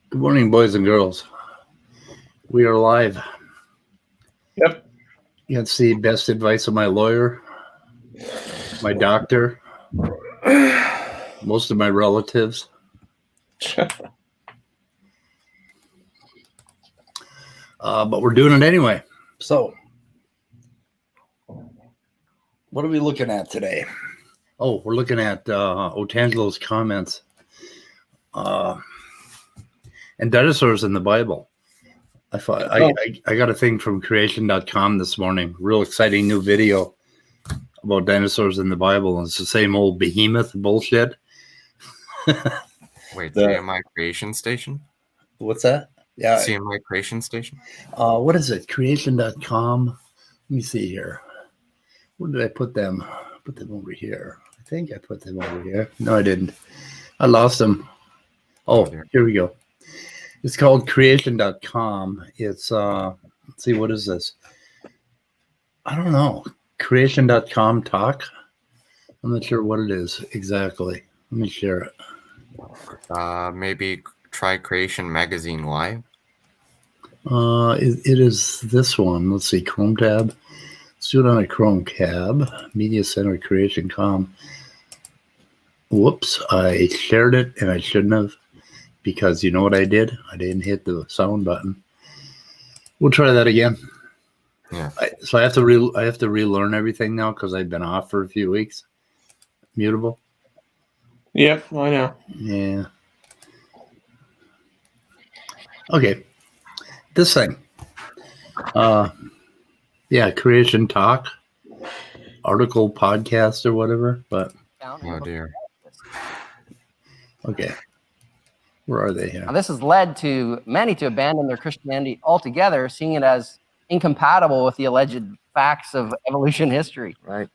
Good morning, boys and girls. We are live. Yep. You got to see best advice of my lawyer, my doctor, most of my relatives. But we're doing it anyway. So, what are we looking at today? Oh, we're looking at Otangelo's comments and dinosaurs in the Bible. I got a thing from creation.com this morning. Real exciting new video about dinosaurs in the Bible. And it's the same old behemoth bullshit. Wait, CMI Creation Station? What's that? Yeah. CMI Creation Station? What is it? Creation.com. Let me see here. Where did I put them? Put them over here. I think I put them over here. No, I didn't. I lost them. Oh, here we go. It's called creation.com. It's, let's see, what is this? I don't know. Creation.com talk? I'm not sure what it is exactly. Let me share it. Maybe try Creation Magazine Live. It is this one. Let's see, Chrome tab. Let's do it on a Chrome tab. Media Center Creation.com. Whoops, I shared it and I shouldn't have, because you know what I did? I didn't hit the sound button. We'll try that again. Yeah. So I have to relearn everything now because I've been off for a few weeks. Mutable. Yep, I know. Yeah. Okay. This thing. Yeah, Creation Talk, article, podcast, or whatever. But oh dear. Okay. Where are they here? Now, this has led to many to abandon their Christianity altogether, seeing it as incompatible with the alleged facts of evolution history. Right.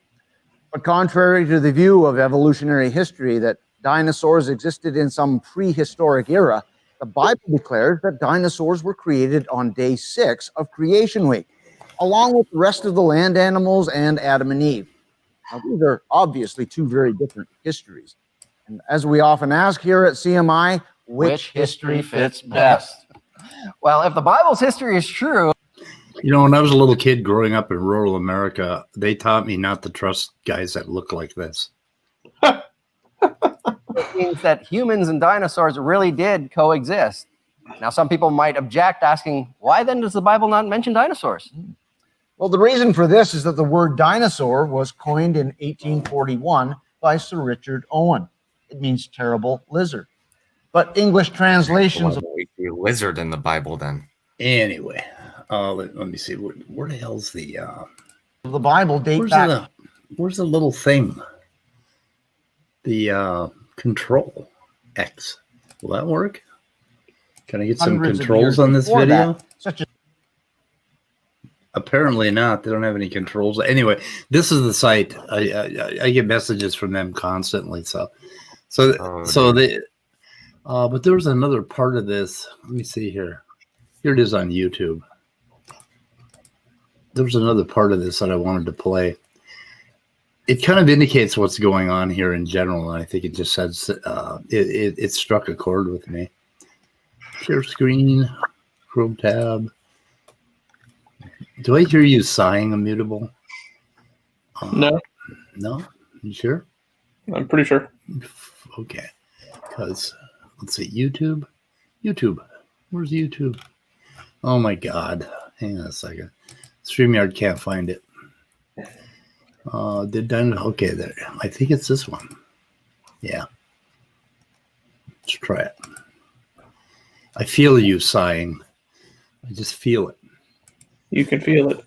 But contrary to the view of evolutionary history that dinosaurs existed in some prehistoric era, the Bible declares that dinosaurs were created on day 6 of creation week, along with the rest of the land animals and Adam and Eve. Now, these are obviously two very different histories. And as we often ask here at CMI, which history fits best? Well, if the Bible's history is true, You know, when I was a little kid growing up in rural America, they taught me not to trust guys that look like this. it means that humans and dinosaurs really did coexist. Now, some people might object, asking, why then does the Bible not mention dinosaurs? Well, the reason for this is that the word dinosaur was coined in 1841 by Sir Richard Owen. It means terrible lizard. But English translations of The lizard in the Bible then. Anyway, let me see. Where the hell's the Bible date back. where's the little thing? The control X. Will that work? Can I get some hundreds of controls years on this before video? that, such as Apparently not. They don't have any controls. Anyway, this is the site. I get messages from them constantly. But there was another part of this. Let me see here. Here it is on YouTube. There was another part of this that I wanted to play. It kind of indicates what's going on here in general, and I think it just says it struck a chord with me. Share screen, Chrome tab. Do I hear you sighing, Immutable? No, No? You sure? I'm pretty sure. Okay. Because, let's see, YouTube. Where's YouTube? Oh my God. Hang on a second. StreamYard can't find it. Okay, there. I think it's this one. Yeah. Let's try it. I feel you sighing. I just feel it. You can feel it.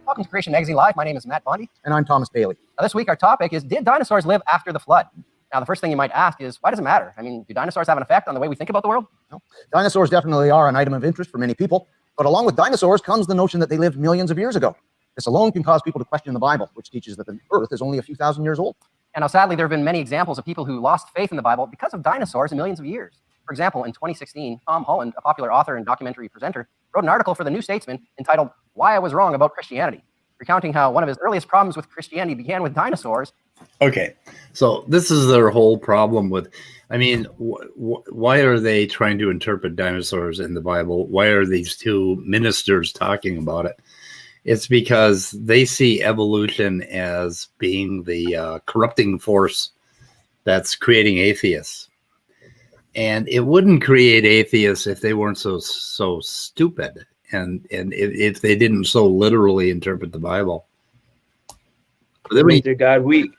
Welcome to Creation Magazine Live. My name is Matt Bondi. and I'm Thomas Bailey. Now, this week, our topic is, did dinosaurs live after the flood? Now, the first thing you might ask is, why does it matter? I mean, do dinosaurs have an effect on the way we think about the world? No. Dinosaurs definitely are an item of interest for many people, but along with dinosaurs comes the notion that they lived millions of years ago. This alone can cause people to question the Bible, which teaches that the Earth is only a few thousand years old. And now, sadly, there have been many examples of people who lost faith in the Bible because of dinosaurs in millions of years. For example, in 2016, Tom Holland, a popular author and documentary presenter, wrote an article for the New Statesman entitled, Why I Was Wrong About Christianity, recounting how one of his earliest problems with Christianity began with dinosaurs. Okay, so this is their whole problem with I mean, why are they trying to interpret dinosaurs in the Bible? Why are these two ministers talking about it? It's because they see evolution as being the corrupting force that's creating atheists. And it wouldn't create atheists if they weren't so stupid, and if they didn't so literally interpret the Bible. They make their God weak.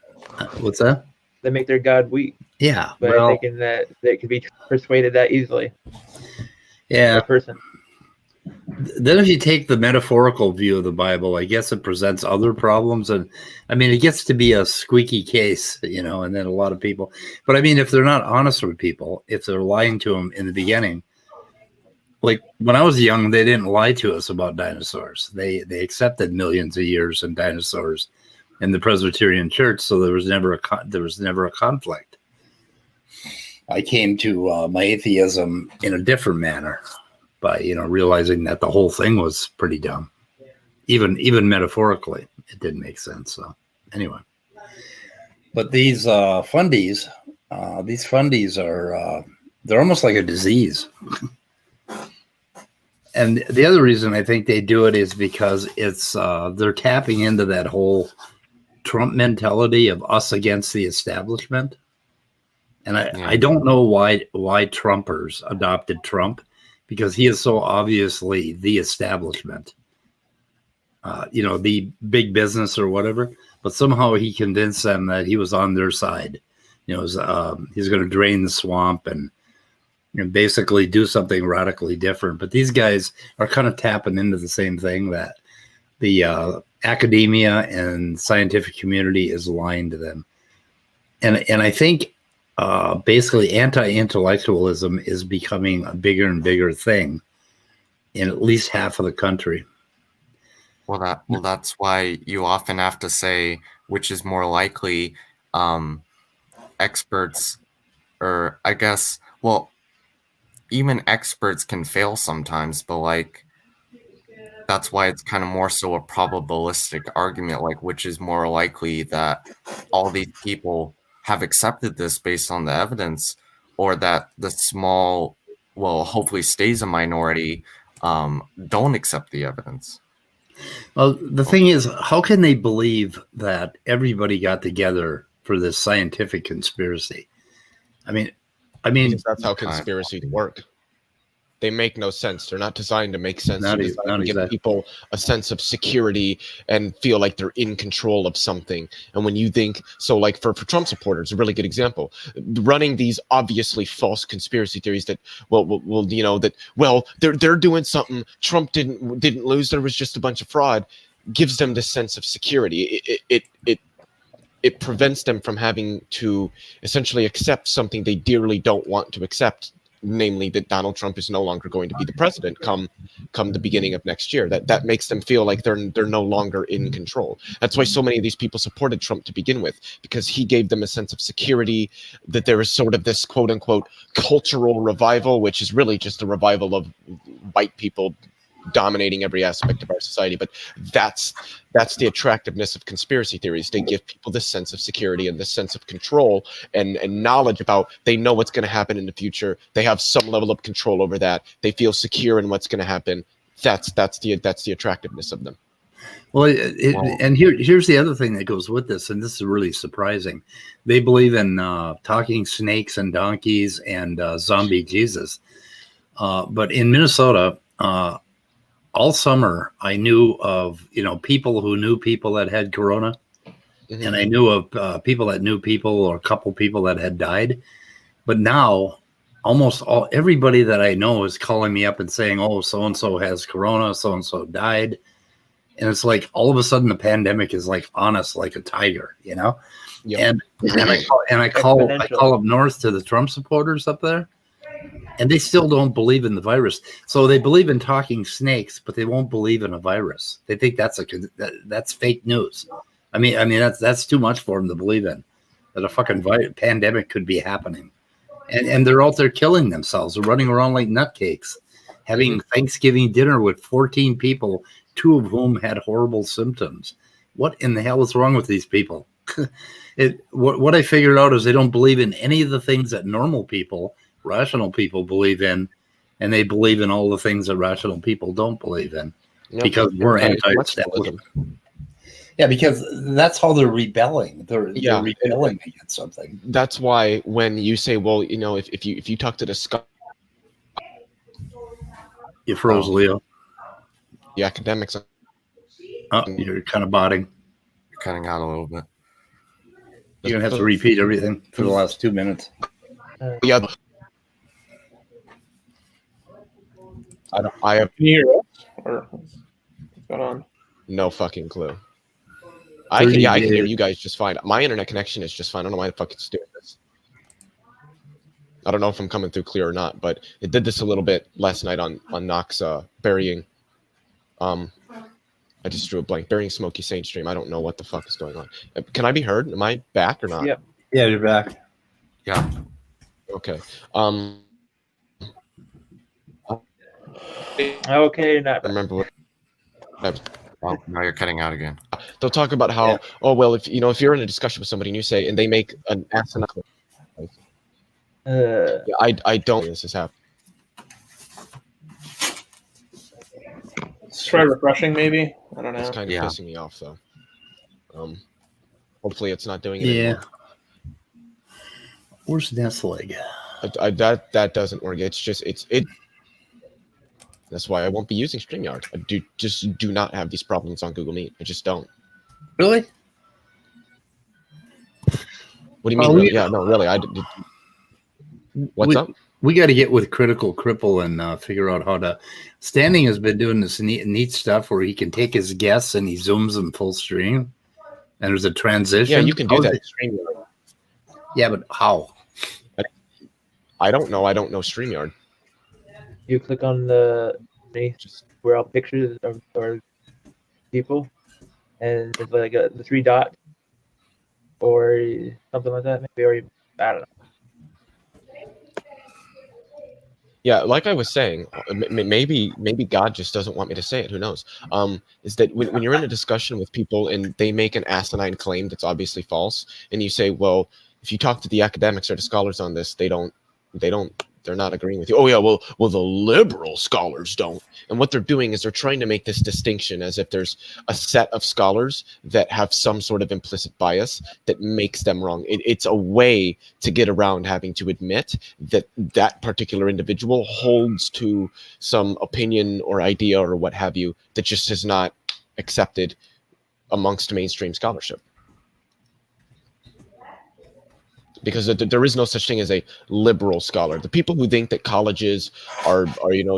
What's that? They make their God weak. Yeah, by thinking that they could be persuaded that easily. Yeah. A person. Then if you take the metaphorical view of the Bible, I guess it presents other problems. And I mean, it gets to be a squeaky case, you know, and then a lot of people. But I mean, if they're not honest with people, if they're lying to them in the beginning, like when I was young, they didn't lie to us about dinosaurs. They accepted millions of years in dinosaurs in the Presbyterian Church, so there was never a conflict. I came to my atheism in a different manner by, you know, realizing that the whole thing was pretty dumb. Even metaphorically, it didn't make sense. So anyway, but these fundies are they're almost like a disease. And the other reason I think they do it is because it's they're tapping into that whole Trump mentality of us against the establishment. And I don't know why Trumpers adopted Trump, because he is so obviously the establishment, you know, the big business or whatever. But somehow he convinced them that he was on their side. You know, he's going to drain the swamp and basically do something radically different. But these guys are kind of tapping into the same thing that the academia and scientific community is lying to them. And I think basically anti-intellectualism is becoming a bigger and bigger thing in at least half of the country. Well, that's why you often have to say which is more likely, experts, or I guess, well, even experts can fail sometimes, but like that's why it's kind of more so a probabilistic argument, like which is more likely that all these people have accepted this based on the evidence, or that the small, well, hopefully stays a minority, don't accept the evidence. Well, the thing is, how can they believe that everybody got together for this scientific conspiracy? I mean, because that's how conspiracies work. They make no sense. They're not designed to make sense. They're designed to give people a sense of security and feel like they're in control of something. And when you think, so like for Trump supporters, a really good example, running these obviously false conspiracy theories that, they're doing something. Trump didn't lose. There was just a bunch of fraud. Gives them this sense of security. It prevents them from having to essentially accept something they dearly don't want to accept, namely that Donald Trump is no longer going to be the president come the beginning of next year. That makes them feel like they're no longer in control. That's why so many of these people supported Trump to begin with, because he gave them a sense of security, that there is sort of this quote unquote cultural revival, which is really just a revival of white people dominating every aspect of our society. But that's the attractiveness of conspiracy theories. They give people this sense of security and this sense of control and knowledge about, they know what's going to happen in the future. They have some level of control over that. They feel secure in what's going to happen. That's the attractiveness of them. Well, and here's the other thing that goes with this, and this is really surprising. They believe in talking snakes and donkeys and zombie Jesus. But in Minnesota, all summer, I knew of, people who knew people that had corona, mm-hmm. and I knew of people that knew people, or a couple people that had died. But now, almost everybody that I know is calling me up and saying, "Oh, so and so has corona, so and so died," and it's like all of a sudden the pandemic is like on us like a tiger, Yep. And I call up north to the Trump supporters up there. And they still don't believe in the virus. So they believe in talking snakes, but they won't believe in a virus. They think that's fake news. I mean that's too much for them to believe in, that a fucking pandemic could be happening. And they're out there killing themselves. They're running around like nutcakes, having Thanksgiving dinner with 14 people, 2 of whom had horrible symptoms. What in the hell is wrong with these people? What I figured out is they don't believe in any of the things that normal people, rational people, believe in, and they believe in all the things that rational people don't believe in, Yep. because we're anti-establishment. Yeah, because that's how they're rebelling. They're rebelling against something. That's why when you say, well, you know, if you talk to the You froze, Leo. the academics, Oh, you're kind of botting. You're cutting out a little bit. You're gonna have to repeat everything for the last 2 minutes. yeah, I have Can you hear us? Or what's going on? no fucking clue. I can hear you guys just fine. My internet connection is just fine. I don't know why the fuck it's doing this. I don't know if I'm coming through clear or not, but it did this a little bit last night on Knox burying. I just drew a blank. Burying Smokey Saint stream. I don't know what the fuck is going on. Can I be heard? Am I back or not? Yep. Yeah, you're back. Yeah. Okay. Okay, not I remember what. Oh, now you're cutting out again. They'll talk about how, oh well, if you're in a discussion with somebody and you say, and they make an asinine. I don't. This has happened. Let's try refreshing, maybe. I don't know. It's kind of Yeah. pissing me off, though. Hopefully, it's not doing it Yeah. anymore. Where's Nestleg? That doesn't work. It's just it. That's why I won't be using StreamYard. I just do not have these problems on Google Meet. I just don't. Really? What do you mean? Really? Yeah, no, really. What's up? We got to get with Critical Cripple and figure out how to. Standing has been doing this neat stuff where he can take his guests and he zooms them full stream, and there's a transition. Yeah, you can do How's that. it- Yeah, but how? I don't know. I don't know StreamYard. You click on the where all pictures or people, and it's like the three dots or something like that. Maybe, or I don't know. Yeah, like I was saying, maybe God just doesn't want me to say it. Who knows? Is that when you're in a discussion with people and they make an asinine claim that's obviously false, and you say, well, if you talk to the academics or the scholars on this, they're not agreeing with you. Oh yeah, well the liberal scholars don't. And what they're doing is they're trying to make this distinction as if there's a set of scholars that have some sort of implicit bias that makes them wrong. It's a way to get around having to admit that that particular individual holds to some opinion or idea or what have you that just is not accepted amongst mainstream scholarship. Because there is no such thing as a liberal scholar. The people who think that colleges are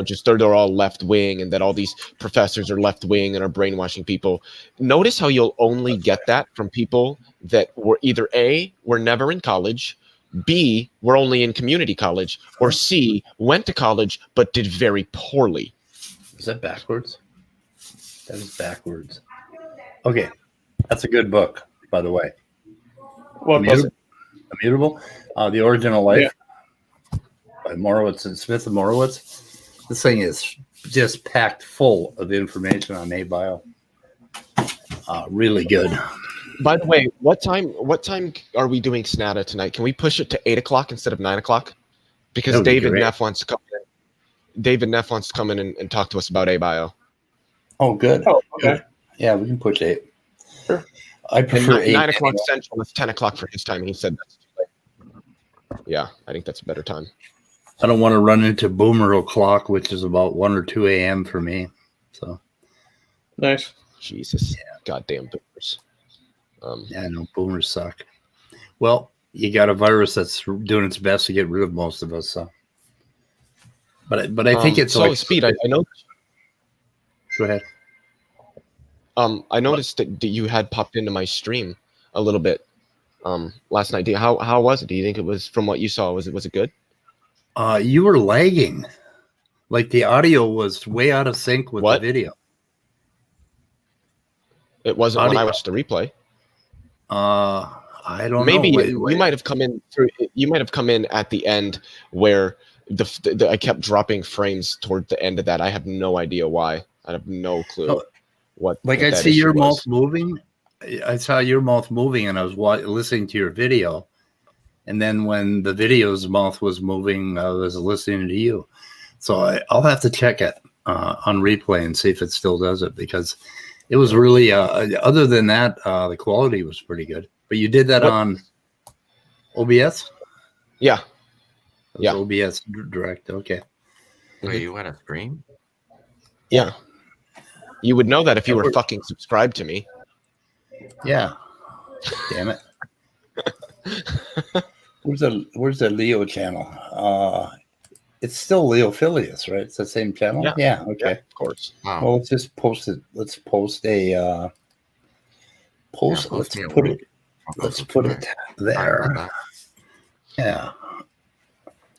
just they're all left wing and that all these professors are left wing and are brainwashing people. Notice how you'll only get that from people that were either A, were never in college, B, were only in community college, or C, went to college but did very poorly. Is that backwards? That is backwards. Okay, that's a good book, by the way. What was it? Immutable, The Origin of Life by Morowitz and Smith and Morowitz. This thing is just packed full of information on ABio. Really good. By the way, what time are we doing SNATA tonight? Can we push it to 8 o'clock instead of 9 o'clock? Because David Neff wants to come in. David Neff wants to come in and talk to us about ABio. Oh, good. Oh, okay. Yeah, we can push 8. Sure. I prefer 8. 9 o'clock Central. It's 10 o'clock for his time. And he said that's too late. Yeah, I think that's a better time. I don't want to run into Boomer O'Clock, which is about 1 or 2 a.m. for me. So Nice. Jesus. Goddamn boomers. yeah, no, boomers suck. Well, you got a virus that's doing its best to get rid of most of us. So, but I think it's so like Speed. I know. Go ahead. I noticed that you had popped into my stream a little bit last night. How was it? Do you think it was, from what you saw, was it good? You were lagging. Like the audio was way out of sync with What? the video. It wasn't when I Audio. watched the replay. I don't Maybe know. you might have come in through. You might have come in at the end where I kept dropping frames toward the end of that. I have no idea why. I have no clue. Oh, What like what I'd that see issue your was. mouth moving, I saw your mouth moving, and I was listening to your video. And then when the video's mouth was moving, I was listening to you. So I'll have to check it on replay and see if it still does it, because it was really, other than that, the quality was pretty good. But you did that on OBS? Yeah. It was OBS Direct, okay. Wait, you had a stream? Yeah. You would know that if you were fucking subscribed to me. Yeah. Damn it. Where's the Leo channel? It's still Leo Phileas, right? It's the same channel? Yeah, okay. Yeah, of course. Wow. Well, let's just post it. Let's post a post. Yeah, let's post me a put link. it. Let's put it there. Yeah.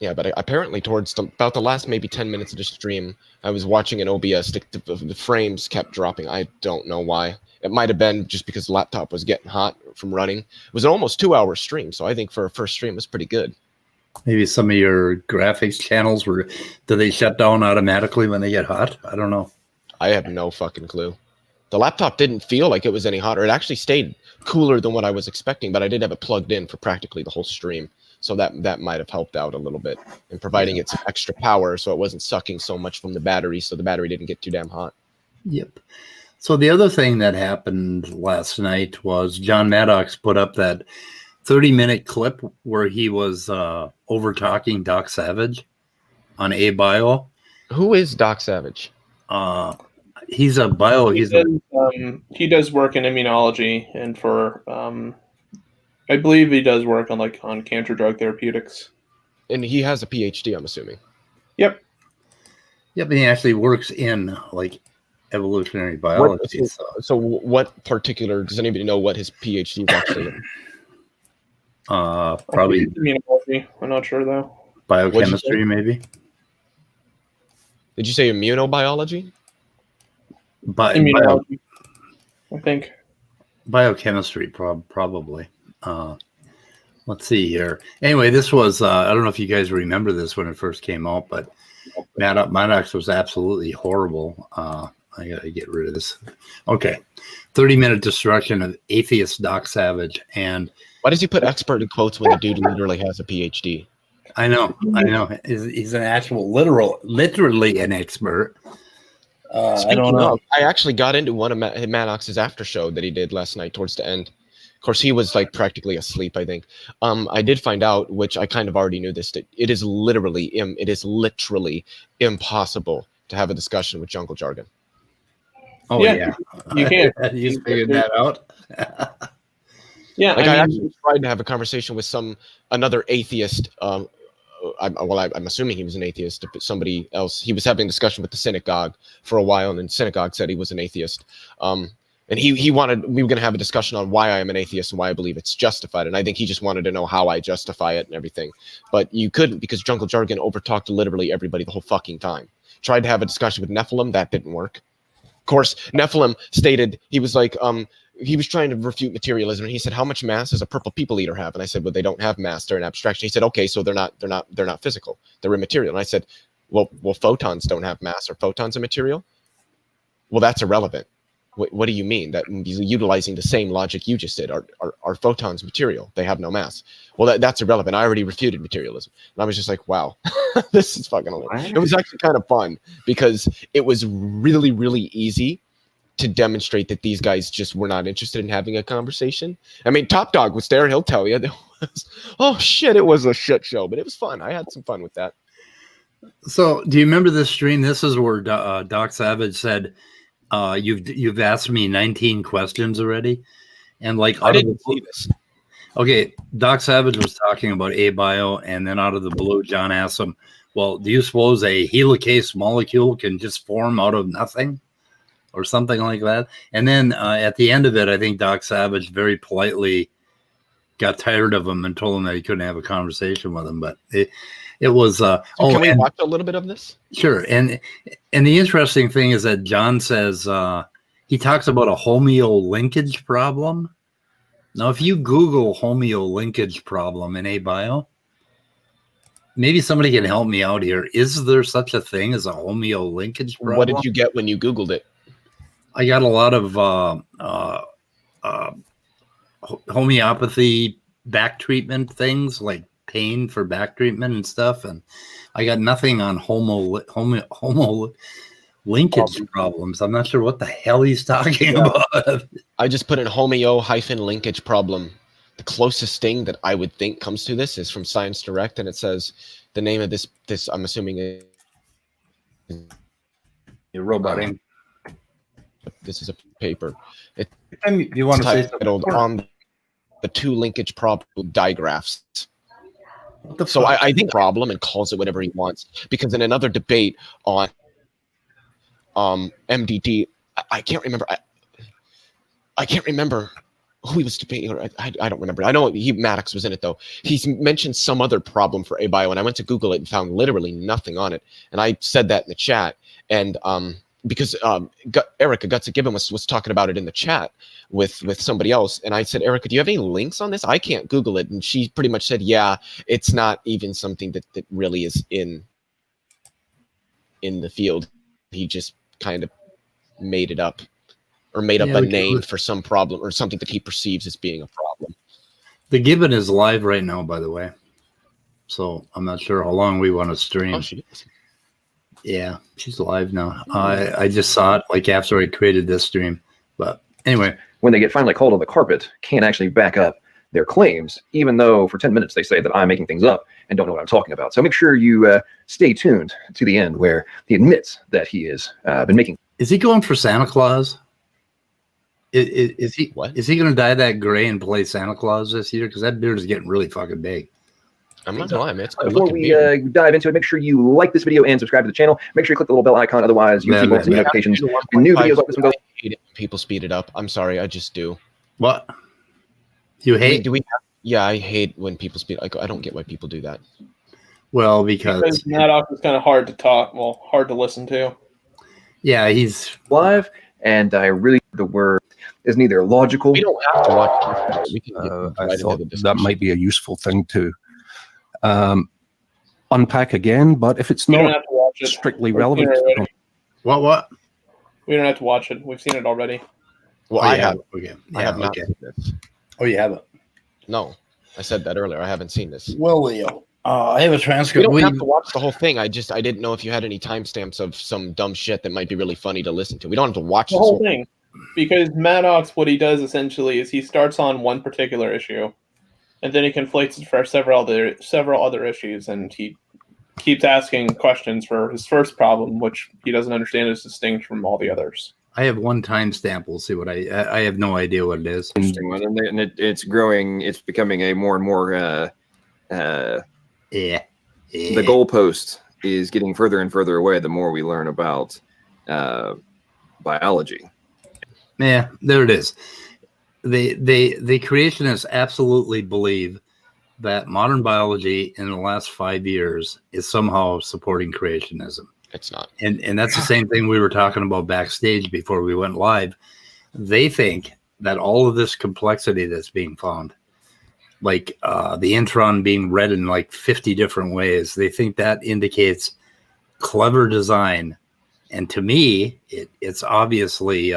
Yeah, but apparently towards about the last maybe 10 minutes of the stream, I was watching an OBS. The frames kept dropping. I don't know why. It might have been just because the laptop was getting hot from running. It was an almost 2-hour stream, so I think for a first stream, it was pretty good. Maybe some of your graphics channels do they shut down automatically when they get hot? I don't know. I have no fucking clue. The laptop didn't feel like it was any hotter. It actually stayed cooler than what I was expecting, but I did have it plugged in for practically the whole stream. So that might have helped out a little bit in providing it some extra power, so it wasn't sucking so much from the battery, so the battery didn't get too damn hot. Yep. So the other thing that happened last night was John Maddox put up that 30-minute clip where he was over talking Doc Savage on ABio. Who is Doc Savage? He's a bio. He does work in immunology, and for I believe he does work on cancer drug therapeutics. And he has a PhD, I'm assuming. Yep. Yep, and he actually works in evolutionary biology. So what particular, does anybody know what his PhD is actually in? Probably immunology. I'm not sure though. Biochemistry, maybe. Did you say immunobiology? Immunology, I think. Biochemistry, probably. Let's see here. Anyway, this was, I don't know if you guys remember this when it first came out, but Maddox was absolutely horrible. I got to get rid of this. Okay. 30-minute destruction of atheist Doc Savage. And why does he put expert in quotes when the dude literally has a PhD? I know. He's an actual literally an expert. I don't know. I actually got into one of Maddox's after show that he did last night towards the end. Of course, he was practically asleep, I think. I did find out, which I kind of already knew this, that it is literally impossible to have a discussion with jungle jargon. Oh, yeah. You can't. You just figured that out? Yeah. I actually tried to have a conversation with another atheist. I'm assuming he was an atheist, but somebody else. He was having a discussion with the synagogue for a while, and then synagogue said he was an atheist. And we were going to have a discussion on why I am an atheist and why I believe it's justified. And I think he just wanted to know how I justify it and everything. But you couldn't, because jungle jargon overtalked literally everybody the whole fucking time. Tried to have a discussion with Nephilim, that didn't work. Of course, Nephilim stated, he was like, he was trying to refute materialism, and he said, "How much mass does a purple people eater have?" And I said, "Well, they don't have mass; they're an abstraction." He said, "Okay, so they're not physical; they're immaterial." And I said, "Well, photons don't have mass. Are photons a material?" "Well, that's irrelevant." What do you mean? That utilizing the same logic you just did, are photons material? They have no mass. Well, that's irrelevant. I already refuted materialism. And I was just like, wow, this is fucking hilarious. It was actually kind of fun because it was really, really easy to demonstrate that these guys just were not interested in having a conversation. I mean, Top Dog was there. He'll tell you. Oh, shit, it was a shit show, but it was fun. I had some fun with that. So do you remember this stream? This is where Doc Savage said, you've asked me 19 questions already, and I didn't see this. Okay, Doc Savage was talking about ABio, and then out of the blue, John asked him, "Well, do you suppose a helicase molecule can just form out of nothing, or something like that?" And then at the end of it, I think Doc Savage very politely got tired of him and told him that he couldn't have a conversation with him. But it was. Can we watch a little bit of this? Sure. And the interesting thing is that John says he talks about a homeo linkage problem. Now, if you Google homeo linkage problem in ABio, maybe somebody can help me out here. Is there such a thing as a homeo linkage problem? What did you get when you Googled it? I got a lot of homeopathy back treatment things, like pain for back treatment and stuff, and I got nothing on homo linkage problems. I'm not sure what the hell he's talking about. I just put in homeo-linkage problem. The closest thing that I would think comes to this is from Science Direct, and it says the name of this I'm assuming is You're roboting. This is a paper. You want to say titled on the two linkage problem digraphs. what So I think problem and calls it whatever he wants, because in another debate on MDD, I can't remember. I can't remember who he was debating. Or I don't remember. I know Maddox was in it though. He's mentioned some other problem for abio, and I went to Google it and found literally nothing on it. And I said that in the chat, and because Erica Guts Gibbon was talking about it in the chat with somebody else, and I said, Erica, do you have any links on this? I can't Google it, and she pretty much said, yeah, it's not even something that really is in the field. He just kind of made it up, or made up a name for some problem or something that he perceives as being a problem. The Gibbon is live right now, by the way, so I'm not sure how long we want to stream. Oh, she is. Yeah, she's live now. I just saw it like after I created this stream. But anyway, when they get finally called on the carpet, can't actually back up their claims, even though for 10 minutes they say that I'm making things up and don't know what I'm talking about. So make sure you stay tuned to the end where he admits that he has been making. Is he going for Santa Claus? Is he? What? Is he going to dye that gray and play Santa Claus this year? Because that beard is getting really fucking big. I'm not gonna lie, man. It's good Before looking we beard. dive into it, make sure you like this video and subscribe to the channel. Make sure you click the little bell icon, otherwise YouTube won't send you notifications when new videos like this one go. I hate it when people speed it up. I'm sorry, I just do. What? You hate? Do we yeah, I hate when people speed. Like, I don't get why people do that. Well, because Maddox is kind of hard to talk. Well, hard to listen to. yeah, he's Live, and I really the word is neither logical. We don't have to watch. We can get I right thought into the that discussion. might be a useful thing to unpack again, but if it's We don't not have to watch it. strictly We've relevant, seen it already. what? We don't have to watch it. We've seen it already. Well, Oh, I you have. Okay. I Yeah, have not okay. seen this. Oh, you haven't. No, I said that earlier. I haven't seen this. Well, Leo, I have a We transcript. don't have to watch the whole thing. I didn't know if you had any timestamps of some dumb shit that might be really funny to listen to. We don't have to watch The this whole thing. Because Maddox, what he does essentially is he starts on one particular issue, and then he conflates it for several other issues, and he keeps asking questions for his first problem, which he doesn't understand is distinct from all the others. I have one timestamp. We'll see what I have no idea what it is. Interesting one, and it's growing. It's becoming a more and more. Yeah. The goalpost is getting further and further away. The more we learn about biology. Yeah, there it is. The creationists absolutely believe that modern biology in the last 5 years is somehow supporting creationism. It's not. And that's the same thing we were talking about backstage before we went live. They think that all of this complexity that's being found, like the intron being read in like 50 different ways, they think that indicates clever design. And to me, it's obviously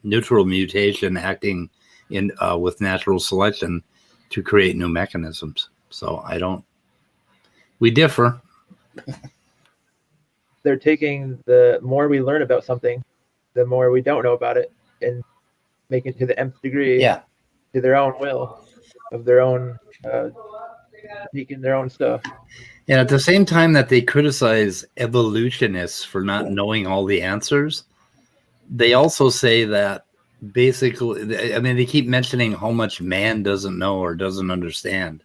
neutral mutation acting in with natural selection to create new mechanisms. So we differ. They're taking the more we learn about something, the more we don't know about it, and making it to the nth degree, Yeah. to their own will, of their own, making their own stuff. And at the same time that they criticize evolutionists for not knowing all the answers, they also say that basically, I mean, they keep mentioning how much man doesn't know or doesn't understand.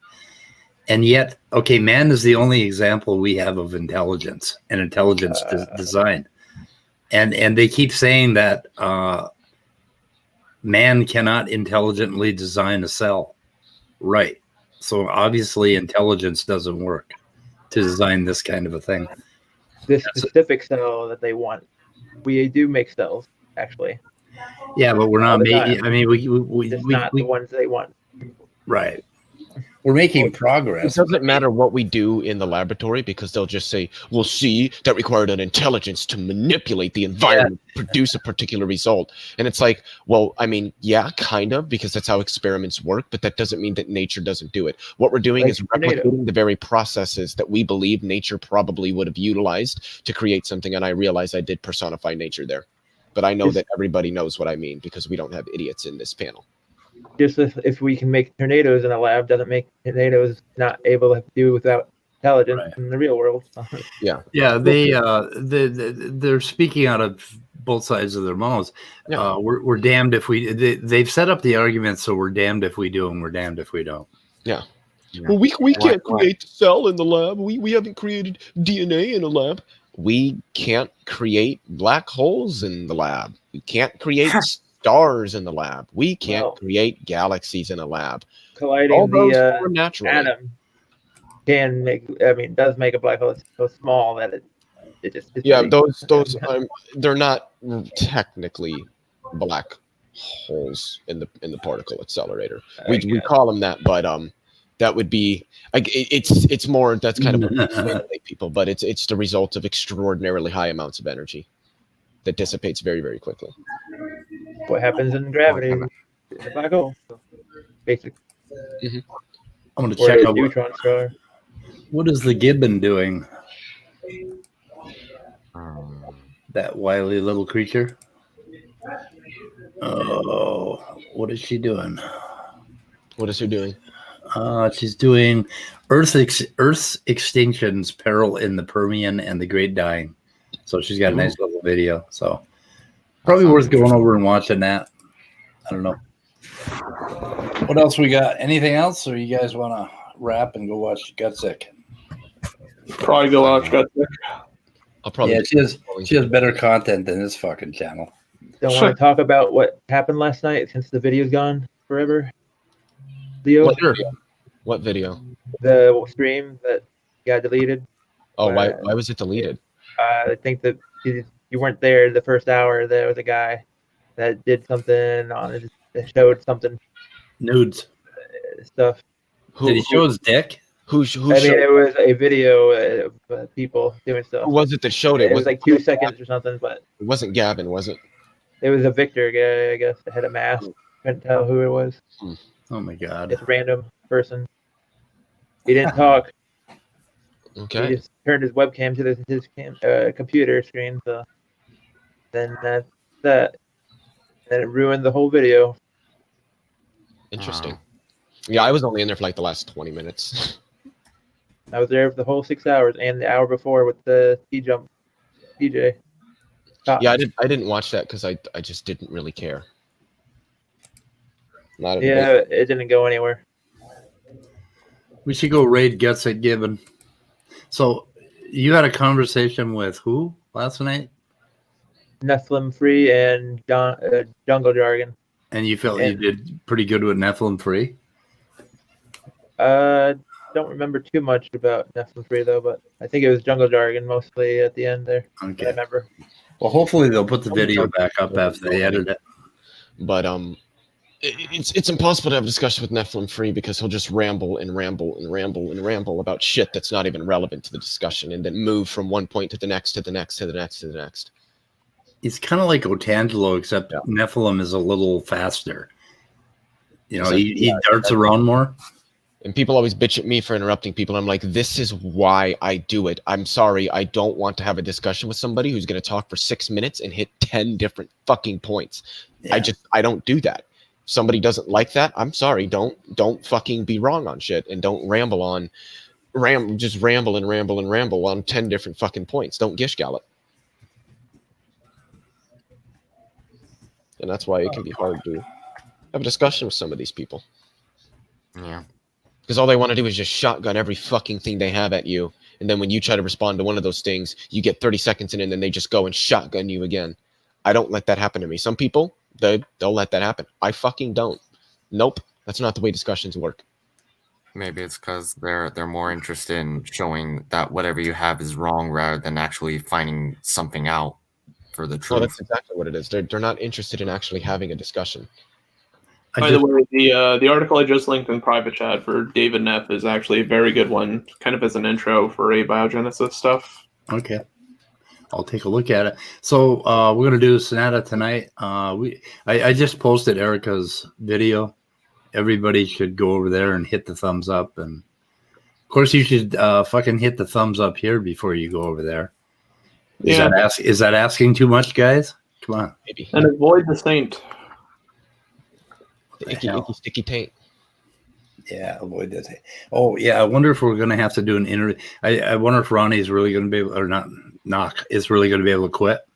And yet, okay, man is the only example we have of intelligence and intelligence design. And they keep saying that man cannot intelligently design a cell. Right. So obviously intelligence doesn't work to design this kind of a thing. This specific cell that they want. We do make cells, actually. Yeah, but we're not All the making. time. I mean, Just not the ones they want. Right. We're making It progress. doesn't matter what we do in the laboratory because they'll just say, "Well, see, that required an intelligence to manipulate the environment, to produce a particular result." And it's like, well, I mean, yeah, kind of, because that's how experiments work, but that doesn't mean that nature doesn't do it. What we're doing is replicating the very processes that we believe nature probably would have utilized to create something. And I realize I did personify nature there, but I know that everybody knows what I mean because we don't have idiots in this panel. Just if we can make tornadoes in a lab, doesn't make tornadoes not able to do without intelligence in the real world. Yeah. They're speaking out of both sides of their mouths. Yeah. We're damned if we. They've set up the argument, so we're damned if we do, and we're damned if we don't. Yeah. Yeah. Well, we can't create the cell in the lab. We haven't created DNA in a lab. We can't create black holes in the lab. We can't create stars in the lab. We can't create galaxies in a lab. Colliding the atom can make. I mean, does make a black hole so small that it just. Yeah, those they're not technically black holes in the particle accelerator. We call them that, but that would be like it's more. That's kind of a people, but it's the result of extraordinarily high amounts of energy that dissipates very, very quickly. What happens in gravity in a black hole, basically. Mm-hmm. I'm going to check out neutron star. What is the gibbon doing? That wily little creature. Oh, what is she doing? What is she doing? She's doing Earth's extinctions, peril in the Permian, and the Great Dying. So she's got a nice little video. So probably worth going over and watching that. I don't know. What else we got? Anything else, or you guys want to wrap and go watch Gutsick? Probably go watch Gutsick. I'll probably. Yeah, she has better content than this fucking channel. Don't want to talk about what happened last night since the video's gone forever. Leo, what video? The stream that got deleted. Oh, why was it deleted? I think that you weren't there the first hour. There was a guy that did something on it. That showed something. Nudes. Stuff. Did he show his dick? I mean, it was a video of people doing stuff. Who was it that showed it? It was like 2 seconds or something, but it wasn't Gavin, was it? It was a Victor guy, I guess, that had a mask. Couldn't tell who it was. Oh my god! It's a random person. He didn't talk. Okay. He just turned his webcam to his computer screen. So then that's that. And it ruined the whole video. Interesting. Yeah, I was only in there for like the last 20 minutes. I was there for the whole 6 hours and the hour before with the T-Jump DJ. Yeah, I didn't watch that because I just didn't really care. It didn't go anywhere. We should go raid Gutsick Gibbon. So you had a conversation with who last night? Nephilim Free and Jungle Jargon. And you felt you did pretty good with Nephilim Free? Don't remember too much about Nephilim Free though, but I think it was Jungle Jargon mostly at the end there. Okay. I remember. Well, hopefully they'll put the video back up after they edit it. But it's impossible to have a discussion with Nephilim Free because he'll just ramble and ramble and ramble and ramble about shit that's not even relevant to the discussion, and then move from one point to the next to the next to the next to the next. He's kind of like Otangelo, except Nephilim is a little faster. You know, he darts around more. And people always bitch at me for interrupting people. I'm like, this is why I do it. I'm sorry. I don't want to have a discussion with somebody who's going to talk for 6 minutes and hit 10 different fucking points. Yeah. I don't do that. If somebody doesn't like that, I'm sorry. Don't fucking be wrong on shit, and don't ramble on, just ramble and ramble and ramble on 10 different fucking points. Don't gish gallop. And that's why it can be hard to have a discussion with some of these people. Yeah. Because all they want to do is just shotgun every fucking thing they have at you. And then when you try to respond to one of those things, you get 30 seconds in and then they just go and shotgun you again. I don't let that happen to me. Some people, they'll let that happen. I fucking don't. Nope. That's not the way discussions work. Maybe it's because they're more interested in showing that whatever you have is wrong rather than actually finding something out for the truth. No, that's exactly what it is. They're not interested in actually having a discussion. By the way, the article I just linked in private chat for David Neff is actually a very good one, kind of as an intro for abiogenesis stuff. Okay. I'll take a look at it. So we're gonna do Sonata tonight. I just posted Erica's video. Everybody should go over there and hit the thumbs up, and of course you should fucking hit the thumbs up here before you go over there. Is that asking too much, guys? Come on. Maybe. And avoid the saint. The icky sticky taint. Yeah, avoid that. Oh yeah, I wonder if we're gonna have to do an interview. I wonder if Ronnie's really gonna be able, or not. Knock is really gonna be able to quit.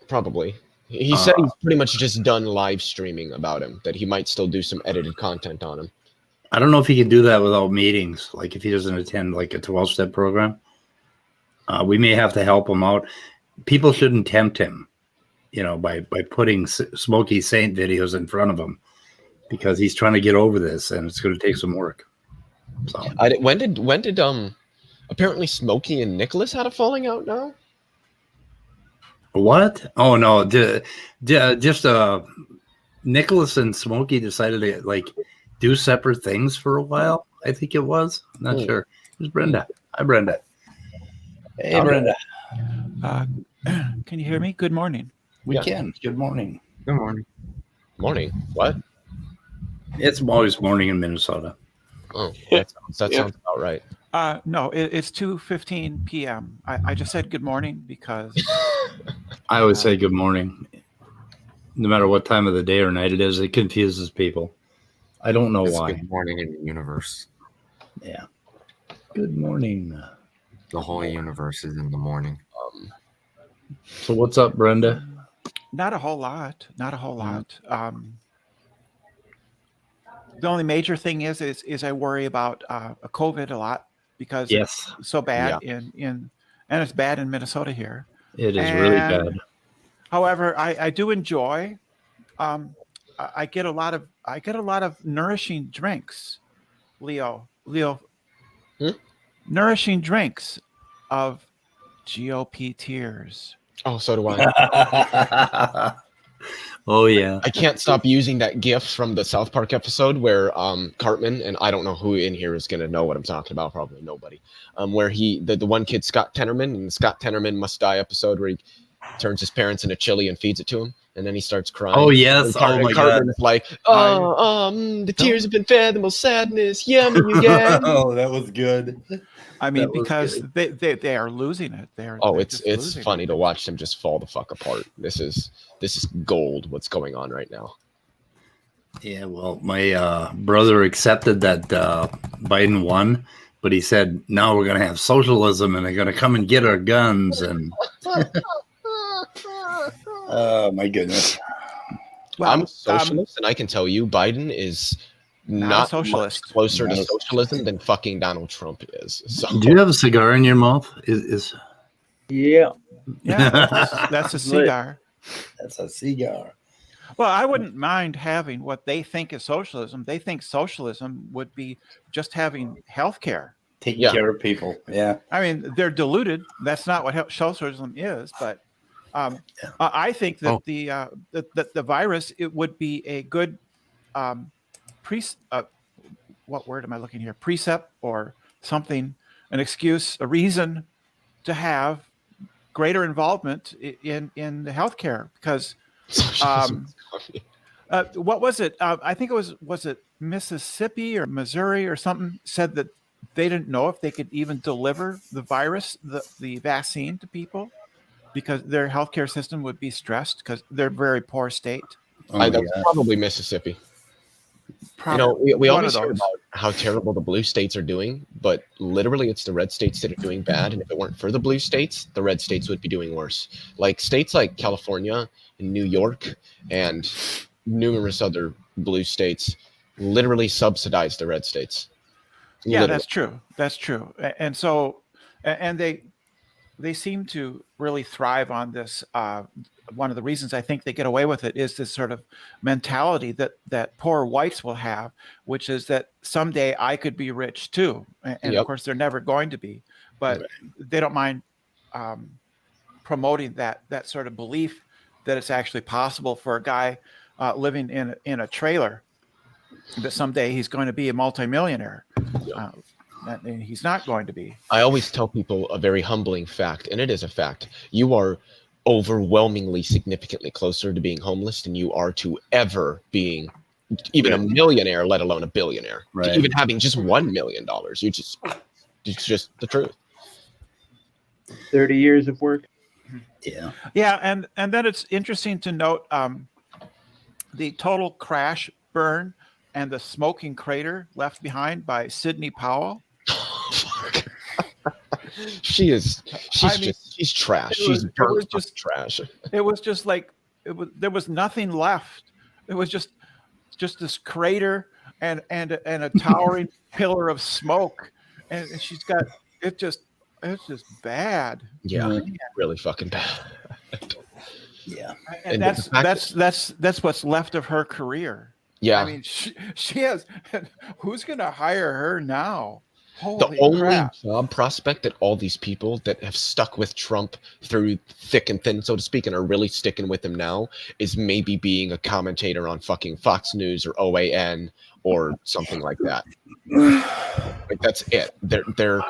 Probably. He said he's pretty much just done live streaming about him. That he might still do some edited content on him. I don't know if he can do that without meetings. Like if he doesn't attend like a 12-step program, we may have to help him out. People shouldn't tempt him, by putting Smokey Saint videos in front of him, because he's trying to get over this, and it's going to take some work. So when did apparently Smokey and Nicholas had a falling out now? what? Oh no, just Nicholas and Smokey decided to do separate things for a while. I think it was. I'm not sure. It was Brenda. Hi, Brenda. Hey, Brenda. Can you hear me? Good morning. We can. Good morning. Good morning. Morning. What? It's always morning in Minnesota. Oh, that sounds about right. No, it's 2:15 p.m. I just said good morning because I always say good morning. No matter what time of the day or night it is, it confuses people. I don't know why. Good morning in the universe. Yeah. Good morning. The whole universe is in the morning. So what's up, Brenda? not a whole lot. The only major thing is I worry about COVID a lot because it's so bad in and it's bad in Minnesota here. It is really bad. However, I do enjoy. I get a lot of nourishing drinks, Leo. Nourishing drinks of GOP tears. Oh, so do I. Oh yeah. I can't stop using that GIF from the South Park episode where Cartman, and I don't know who in here is gonna know what I'm talking about, probably nobody. Where the one kid, Scott Tenorman, in the Scott Tenorman Must Die episode, where he turns his parents into chili and feeds it to him, and then he starts crying. Oh yes. Oh my God. Is like, the tears have been fed, the most sadness. Yummy, you guys. Oh, that was good. I mean, because they are losing it. They're it's funny to watch them just fall the fuck apart. This is gold. What's going on right now? Yeah, well, my brother accepted that Biden won, but he said now we're going to have socialism and they're going to come and get our guns and. Oh my goodness. Well, I'm a socialist, and I can tell you, Biden is not socialist. much closer to socialism than fucking Donald Trump is. So. Do you have a cigar in your mouth? Yeah. Yeah, that's a cigar. That's a cigar. Well, I wouldn't mind having what they think is socialism. They think socialism would be just having health care. Taking care of people. Yeah. I mean, they're deluded. That's not what socialism is. But I think that the virus, it would be a good what word am I looking here? Precept or something, an excuse, a reason to have greater involvement in the healthcare because what was it? I think it was it Mississippi or Missouri or something said that they didn't know if they could even deliver the virus, the vaccine to people because their healthcare system would be stressed because they're a very poor state. That's probably Mississippi. We always hear about how terrible the blue states are doing, but literally it's the red states that are doing bad. And if it weren't for the blue states, the red states would be doing worse. Like states like California and New York and numerous other blue states literally subsidize the red states. Yeah, literally. That's true. And so, and they seem to really thrive on this. One of the reasons I think they get away with it is this sort of mentality that poor whites will have, which is that someday I could be rich too. And of course, they're never going to be, but they don't mind promoting that sort of belief that it's actually possible for a guy living in a trailer that someday he's going to be a multimillionaire. And he's not going to be. I always tell people a very humbling fact, and it is a fact. You are overwhelmingly significantly closer to being homeless than you are to ever being even a millionaire, let alone a billionaire. Right. To even having just $1 million. It's just the truth. 30 years of work. Yeah. Yeah, and then it's interesting to note the total crash burn and the smoking crater left behind by Sidney Powell. She's trash. She's just trash. It was just like there was nothing left. It was just this crater and a towering pillar of smoke, and she's got it's just bad. Yeah, really fucking bad. Yeah, and that's what's left of her career. Yeah, I mean, she has. Who's going to hire her now? The only job prospect that all these people that have stuck with Trump through thick and thin, so to speak, and are really sticking with him now is maybe being a commentator on fucking Fox News or OAN or something like that. Like that's it. They're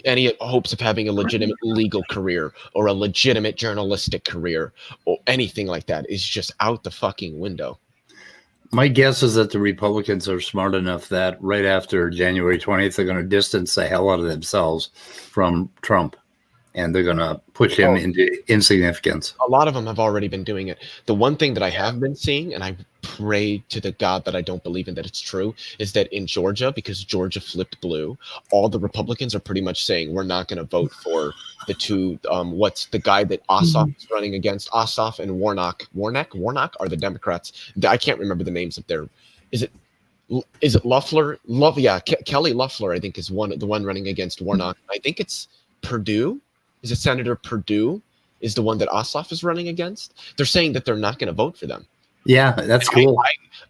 any hopes of having a legitimate legal career or a legitimate journalistic career or anything like that is just out the fucking window. My guess is that the Republicans are smart enough that right after January 20th, they're going to distance the hell out of themselves from Trump, and they're going to push him into insignificance. A lot of them have already been doing it. The one thing that I have been seeing, and I pray to the God that I don't believe in that it's true, is that in Georgia, because Georgia flipped blue, all the Republicans are pretty much saying we're not going to vote for the two. What's the guy that Ossoff is running against? Ossoff and Warnock. Warnock are the Democrats. I can't remember the names of their. Is it Loeffler? Kelly Loeffler, I think, is the one running against Warnock. I think it's Perdue. Is it Senator Perdue is the one that Ossoff is running against? They're saying that they're not going to vote for them. Yeah, that's cool.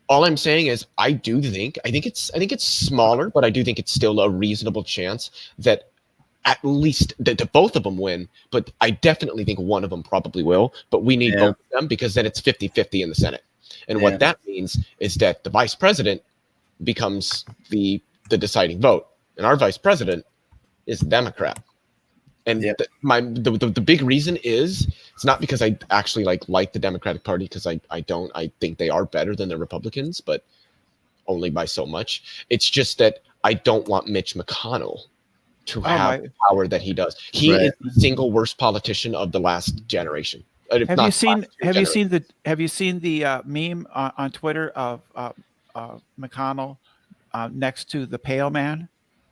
All I'm saying is I think it's smaller, but I do think it's still a reasonable chance that at least that both of them win. But I definitely think one of them probably will. But we need both of them because then it's 50-50 in the Senate. And what that means is that the vice president becomes the deciding vote. And our vice president is a Democrat. And the big reason is it's not because I actually like the Democratic Party, because I don't. I think they are better than the Republicans, but only by so much. It's just that I don't want Mitch McConnell to have the power that he does. He is the single worst politician of the last generation. Have you seen the meme on Twitter of McConnell next to the Pale Man?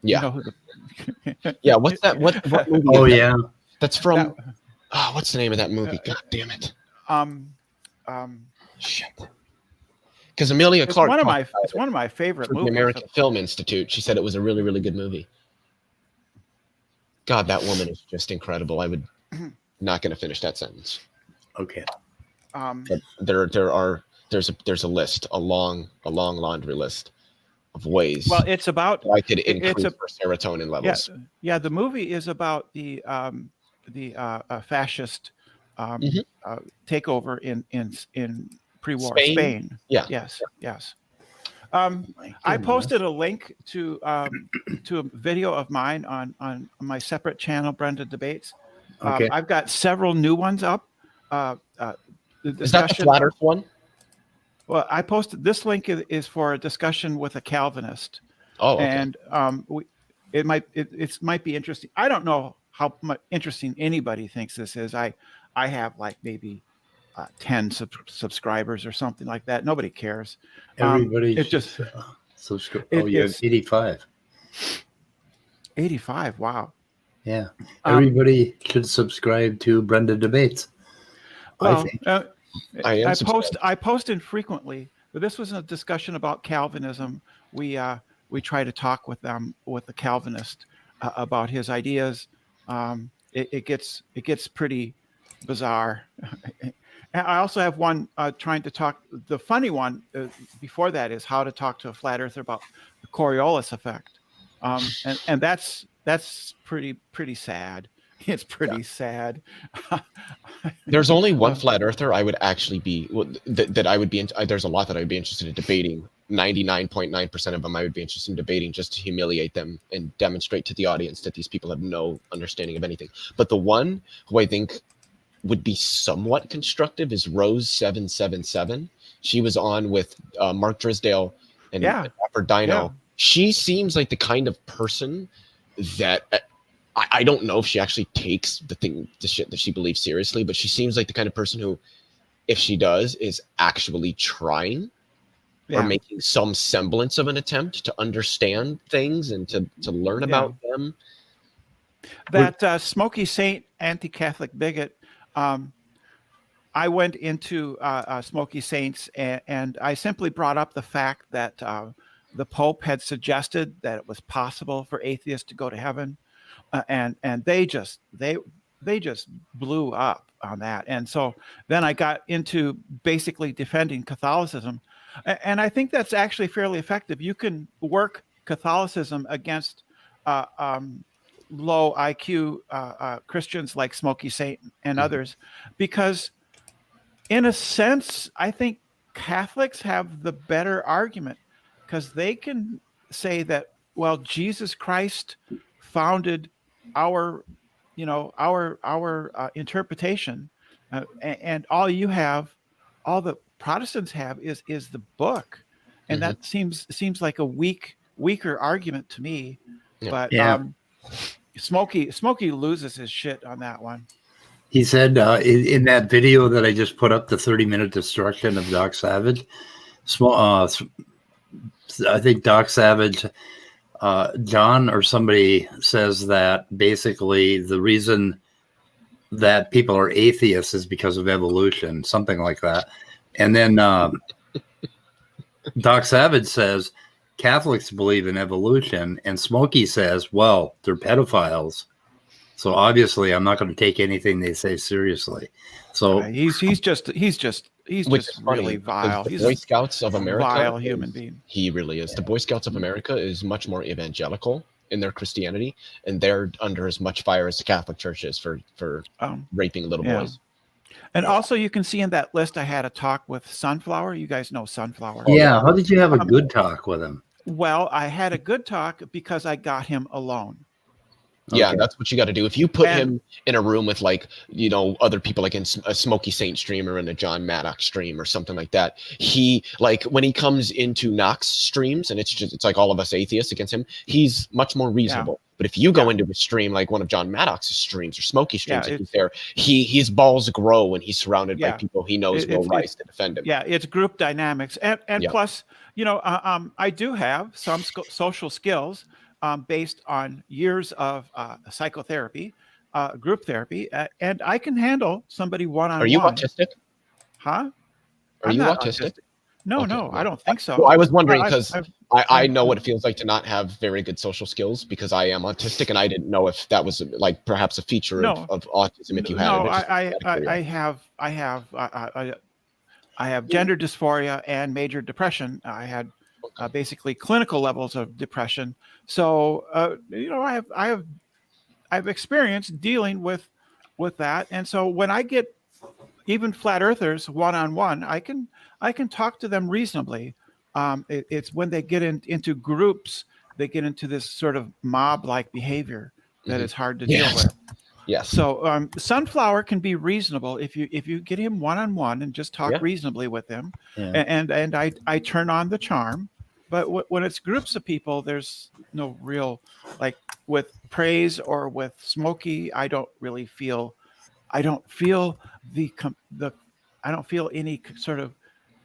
Yeah. You know who yeah. What's that? What movie? Oh, is that? yeah. That's from. What's the name of that movie? God damn it. Shit. Because Amelia Clark. It's one of my favorite movies. The American Film Institute. She said it was a really, really good movie. God, that woman is just incredible. I would not going to finish that sentence. Okay. But there's a list, a long laundry list of ways. Well, it's about I could increase our serotonin levels. Yeah. The movie is about the fascist takeover in pre-war Spain. Yeah. Yes. I posted a link to a video of mine on my separate channel, Brenda Debates. Okay. I've got several new ones up. Is that the flat Earth one? Well, I posted this link is for a discussion with a Calvinist. Oh, okay. And it might be interesting. I don't know how much interesting anybody thinks this is. I have like maybe 10 subscribers or something like that. Nobody cares. Everybody it just subscribe. Oh, you have 85. 85. Wow. Yeah. Everybody should subscribe to Brenda Debates. Well, I think. I post infrequently, but this was a discussion about Calvinism. We try to talk with the Calvinist about his ideas. It gets pretty bizarre. And I also have one trying to talk. The funny one before that is how to talk to a flat earther about the Coriolis effect, and that's pretty sad. It's pretty sad. There's only one flat earther I would actually be that I would be. There's a lot that I'd be interested in debating 99.9% of them I would be interested in debating just to humiliate them and demonstrate to the audience that these people have no understanding of anything. But the one who I think would be somewhat constructive is Rose777. She was on with Mark Drisdale and for Dino. Yeah. She seems like the kind of person that I don't know if she actually takes the shit that she believes seriously, but she seems like the kind of person who, if she does, is actually trying or making some semblance of an attempt to understand things and to learn about them. That Smoky Saint anti-Catholic bigot, I went into Smoky Saints and I simply brought up the fact that the Pope had suggested that it was possible for atheists to go to heaven, and they just blew up on that. And so then I got into basically defending Catholicism, and I think that's actually fairly effective. You can work Catholicism against low IQ Christians like Smoky Saint and others, because in a sense, I think Catholics have the better argument, because they can say that, well, Jesus Christ founded our interpretation, and all the Protestants have is the book, and that seems like a weaker argument to me. But Smokey loses his shit on that one. He said in that video that I just put up, the 30-minute destruction of Doc Savage, I think Doc Savage, John or somebody says that basically the reason that people are atheists is because of evolution, something like that. And then Doc Savage says Catholics believe in evolution, and Smokey says, well, they're pedophiles. So obviously, I'm not going to take anything they say seriously. So he's just really vile. The Boy Scouts of America, vile human being. He really is. The Boy Scouts of America is much more evangelical in their Christianity, and they're under as much fire as the Catholic Church is for raping little boys. And also, you can see in that list, I had a talk with Sunflower. You guys know Sunflower. Yeah. How did you have a good talk with him? Well, I had a good talk because I got him alone. Yeah, Okay. that's what you got to do. If you put him in a room with other people, like in a Smoky Saint stream or in a John Maddox stream or something like that, he when he comes into Knox streams and it's like all of us atheists against him, he's much more reasonable. Yeah. But if you go into a stream like one of John Maddox's streams or Smoky streams, and he's there, his balls grow when he's surrounded by people he knows will rise to defend him. Yeah, it's group dynamics, and plus, I do have some social skills. Based on years of psychotherapy, group therapy, and I can handle somebody one-on-one. Are you autistic? Huh? Are you autistic? No, okay, no, I don't think so. Well, I was wondering because I know what it feels like to not have very good social skills because I am autistic, and I didn't know if that was like perhaps a feature of autism if you had it. I have gender dysphoria and major depression. I had basically clinical levels of depression. So I've experienced dealing with that, and so when I get even flat earthers one-on-one, I can talk to them reasonably. It's when they get into groups, they get into this sort of mob-like behavior that is hard to deal with. Yes. So Sunflower can be reasonable if you get him one-on-one and just talk reasonably with him, and I turn on the charm. But when it's groups of people, there's no real, like with Praise or with Smokey, I don't feel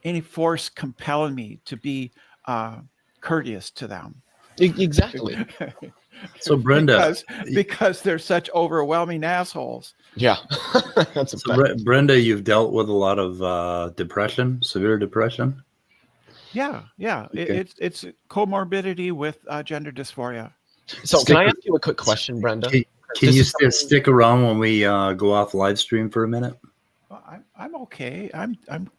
any force compelling me to be courteous to them. Exactly. So Brenda, because they're such overwhelming assholes. Yeah. That's Brenda, you've dealt with a lot of depression, severe depression. Yeah. Okay. It's comorbidity with gender dysphoria. So can I ask you a quick question, Brenda? Can you stick around when we go off live stream for a minute? I'm okay.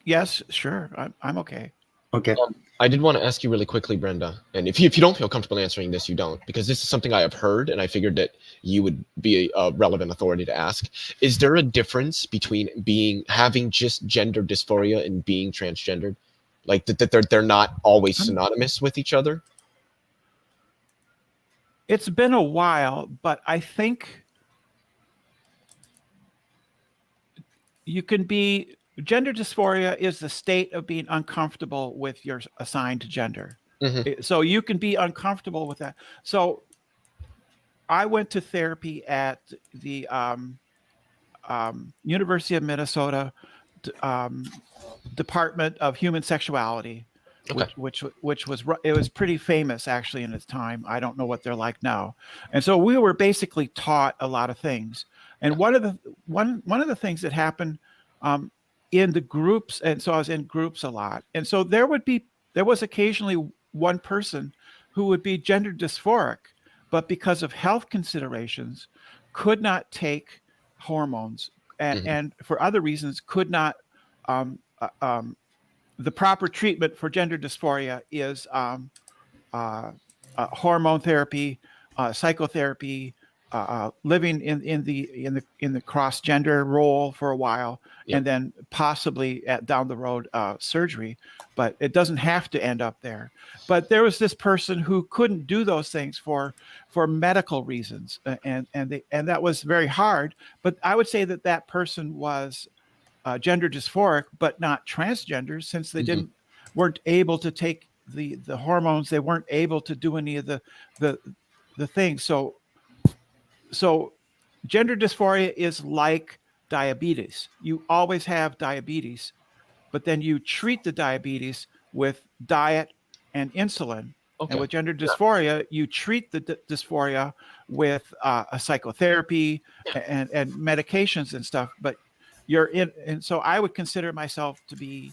Yes, sure. I'm okay. Okay. I did want to ask you really quickly, Brenda, and if you don't feel comfortable answering this, you don't, because this is something I have heard, and I figured that you would be a relevant authority to ask. Is there a difference between having just gender dysphoria and being transgendered? Like that they're not always synonymous with each other? It's been a while, but I think you can be gender dysphoria is the state of being uncomfortable with your assigned gender. So you can be uncomfortable with that. So I went to therapy at the University of Minnesota Department of Human Sexuality, which was it was pretty famous actually in its time. I don't know what they're like now. And so we were basically taught a lot of things. And one of the things that happened in the groups, and so I was in groups a lot, and so there was occasionally one person who would be gender dysphoric, but because of health considerations, could not take hormones, and for other reasons could not. The proper treatment for gender dysphoria is hormone therapy, psychotherapy, living in the cross gender role for a while, and then possibly down the road surgery. But it doesn't have to end up there. But there was this person who couldn't do those things for medical reasons, and that was very hard. But I would say that person was gender dysphoric, but not transgender, since they weren't able to take the hormones. They weren't able to do any of the things. So gender dysphoria is like diabetes. You always have diabetes, but then you treat the diabetes with diet and insulin. Okay. And with gender dysphoria, you treat the dysphoria with a psychotherapy and medications and stuff. But and so I would consider myself to be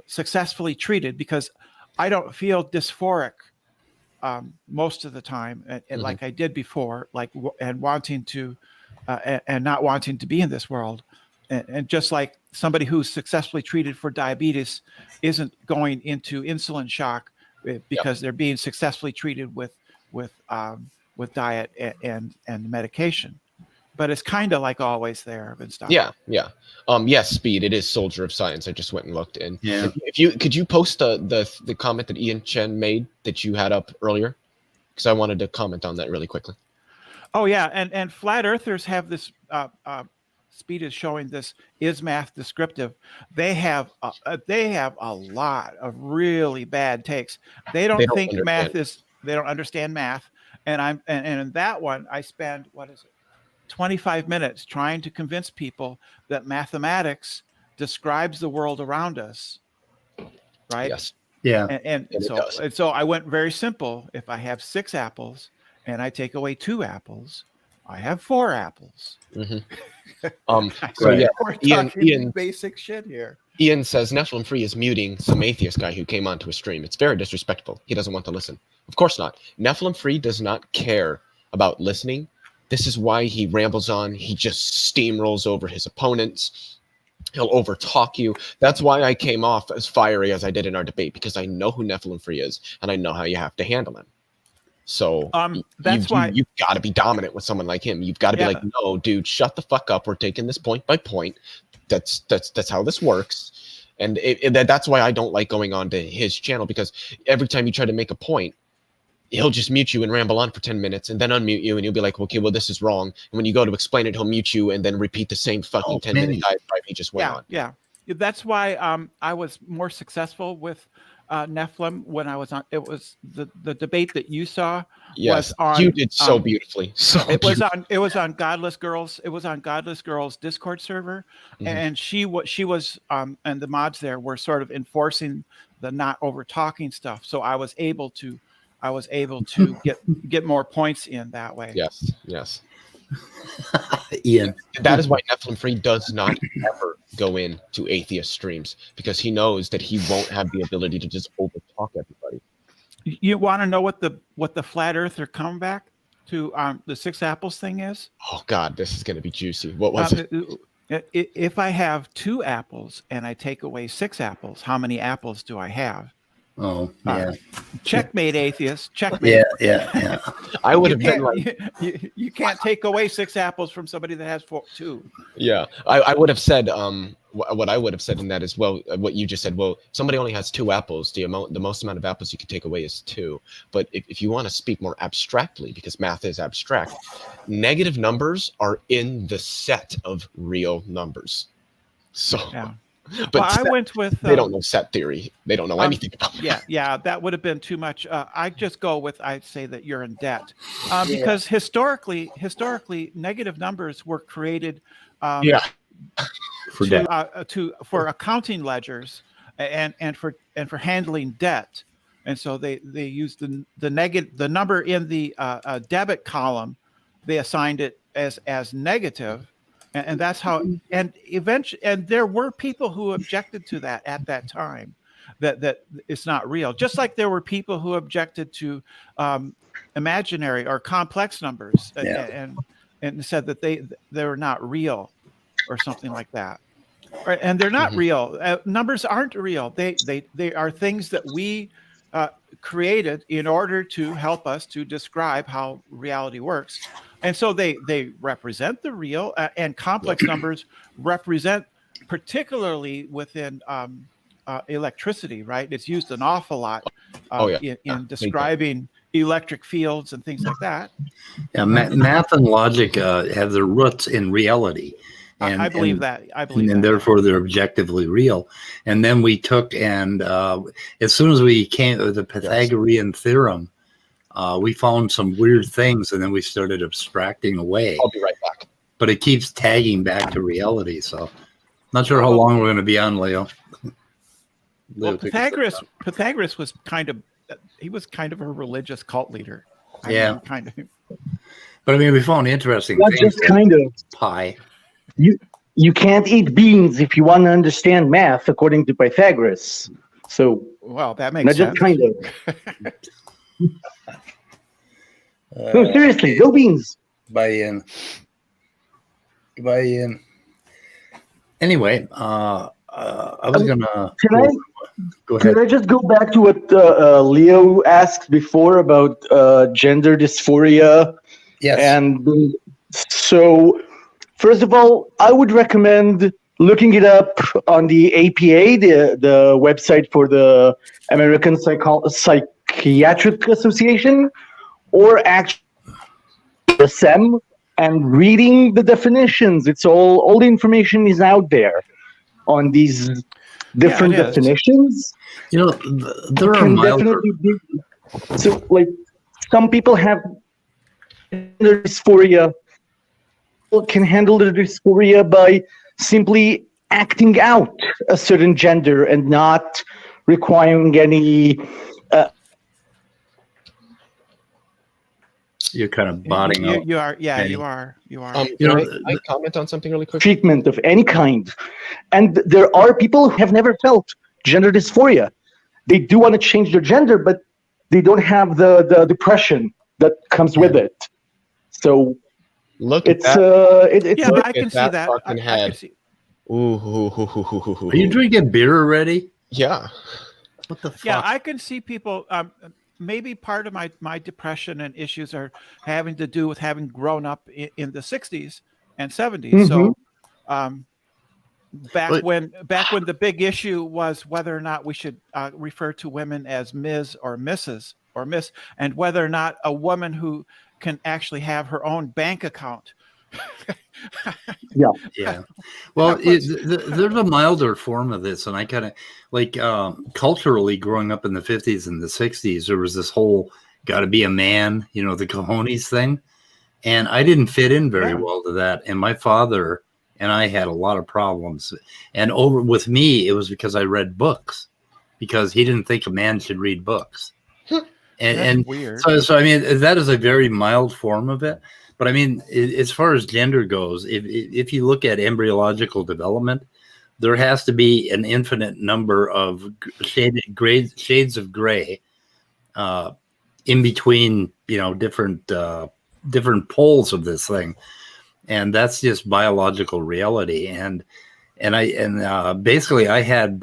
successfully treated, because I don't feel dysphoric most of the time, and like I did before, and wanting to, and not wanting to be in this world, and just like somebody who's successfully treated for diabetes isn't going into insulin shock because they're being successfully treated with diet and medication. But it's kind of like always there and stuff. Yes, Speed, it is Soldier of Science. I just went and looked. And could you post the comment that Ian Chen made that you had up earlier? Because I wanted to comment on that really quickly. Oh yeah, and flat earthers have this. Speed is showing this is math descriptive. They have a lot of really bad takes. They don't think math is. They don't understand math. And in that one I spend 25 minutes trying to convince people that mathematics describes the world around us, right? Yes. Yeah. And so I went very simple. If I have 6 apples and I take away 2 apples, I have 4 apples. So yeah, we're talking basic shit here. Ian says Nephilim Free is muting some atheist guy who came onto a stream. It's very disrespectful. He doesn't want to listen. Of course not. Nephilim Free does not care about listening. This is why he rambles on. He just steamrolls over his opponents. He'll overtalk you. That's why I came off as fiery as I did in our debate, because I know who Nephilim Free is, and I know how you have to handle him. So that's why you've got to be dominant with someone like him. You've got to be like, no, dude, shut the fuck up. We're taking this point by point. That's how this works. And that's why I don't like going on to his channel, because every time you try to make a point, he'll just mute you and ramble on for 10 minutes and then unmute you, and you'll be like, okay, well, this is wrong. And when you go to explain it, he'll mute you and then repeat the same fucking 10-minute diatribe he just went on. Yeah. That's why I was more successful with Nephilim when I was on. It was the debate that you saw. Yes, was on, you did so beautifully. It was on Godless Girls. It was on Godless Girls Discord server, and she was and the mods there were sort of enforcing the not over talking stuff. So I was able to get more points in that way. Yes. Ian. That is why Nephilim Free does not ever go into atheist streams, because he knows that he won't have the ability to just overtalk everybody. You want to know what the flat earther comeback to the 6 apples thing is? Oh God, this is going to be juicy. What was it? If I have 2 apples and I take away 6 apples, how many apples do I have? Oh, yeah. Checkmate, atheist. Checkmate. Yeah. I would You have been can't, like, you can't take away 6 apples from somebody that has 2. yeah, I would have said what I would have said in that is, well, what you just said. Well, if somebody only has 2 apples, the most amount of apples you could take away is 2. But if you want to speak more abstractly, because math is abstract, negative numbers are in the set of real numbers. So, Yeah. but Well, I went with. They don't know set theory. They don't know anything about it. Yeah, that would have been too much. I just go with, I'd say that you're in debt, because historically, negative numbers were created. For accounting ledgers and for handling debt, and so they used the number in the debit column. They assigned it as negative. And that's how, and eventually, and there were people who objected to that at that time, that it's not real. Just like there were people who objected to imaginary or complex numbers, and said that they were not real, or something like that. Right? And they're not real. Numbers aren't real. They are things that we created in order to help us to describe how reality works. And so they represent the real, and complex numbers represent, particularly within electricity, right? It's used an awful lot in describing electric fields and things like that. Yeah, math and logic have their roots in reality. And, I believe that. And therefore they're objectively real. And then we took and as soon as we came to the Pythagorean theorem, we found some weird things, and then we started abstracting away. I'll be right back. But it keeps tagging back to reality. So not sure how long we're going to be on, Leo. Well, Pythagoras was kind of a religious cult leader. I mean, kind of. But I mean, we found interesting Not things. just kind of. Pi. You can't eat beans if you want to understand math, according to Pythagoras. So, well, that makes not sense. just kind of. No, seriously, no beans. Buy in. Anyway, I was gonna. Go ahead. Can I just go back to what Leo asked before about gender dysphoria? Yes. And so, first of all, I would recommend looking it up on the APA, the website for the American Psychiatric Association, or actually the SEM, and reading the definitions. It's all the information is out there on these different definitions. You know, there are milder. So, like, some people have gender dysphoria. People can handle the dysphoria by simply acting out a certain gender and not requiring any. You're kind of botting out. You are. Yeah, you are. Can I comment on something really quick? Treatment of any kind. And there are people who have never felt gender dysphoria. They do want to change their gender, but they don't have the depression that comes with it. So look, it's I can see that. Fucking head. Are you drinking beer already? Yeah. What the fuck? Yeah, I can see people. Maybe part of my depression and issues are having to do with having grown up in the 60s and 70s. Mm-hmm. So back when the big issue was whether or not we should refer to women as Ms. or Mrs. or Miss, and whether or not a woman who can actually have her own bank account. Yeah. Well, there's a milder form of this, and I kind of like culturally growing up in the 50s and the 60s, there was this whole got to be a man, the cojones thing, and I didn't fit in very well to that. And my father and I had a lot of problems, and over with me, it was because I read books, because he didn't think a man should read books. And weird. So I mean, that is a very mild form of it. But I mean, as far as gender goes, if you look at embryological development, there has to be an infinite number of shades of gray in between, different poles of this thing, and that's just biological reality. And basically, I had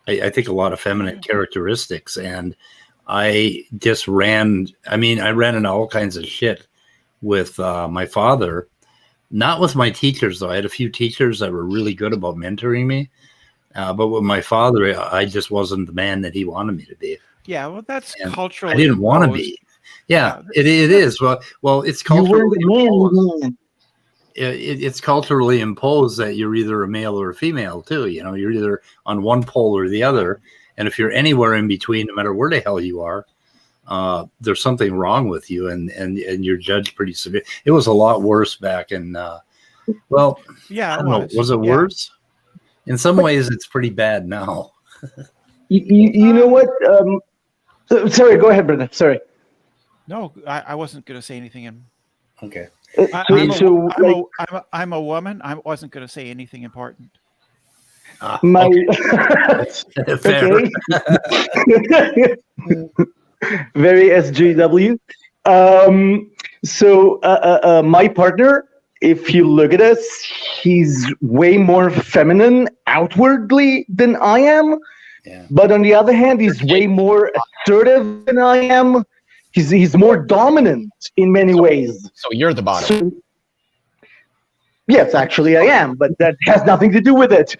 I think a lot of feminine characteristics, and I just ran. I mean, I ran into all kinds of shit with my father. Not with my teachers, though. I had a few teachers that were really good about mentoring me. But with my father, I just wasn't the man that he wanted me to be. Yeah, well, that's And culturally. I didn't want to be. Yeah, it is. Well, it's culturally imposed. It's culturally imposed that you're either a male or a female too. You know, you're either on one pole or the other. And if you're anywhere in between, no matter where the hell you are, there's something wrong with you, and you're judged pretty severe. It was a lot worse back in. Well, yeah, I don't know. Was it worse? In some ways, it's pretty bad now. You know what? Sorry, go ahead, Brendan. Sorry. No, I wasn't going to say anything. Okay. I'm a woman. I wasn't going to say anything important. My Fair. Very SJW. So my partner, if you look at us, he's way more feminine outwardly than I am. Yeah. But on the other hand, he's way more assertive than I am. He's more dominant in many ways. So you're the bottom. Yes, actually I am, but that has nothing to do with it.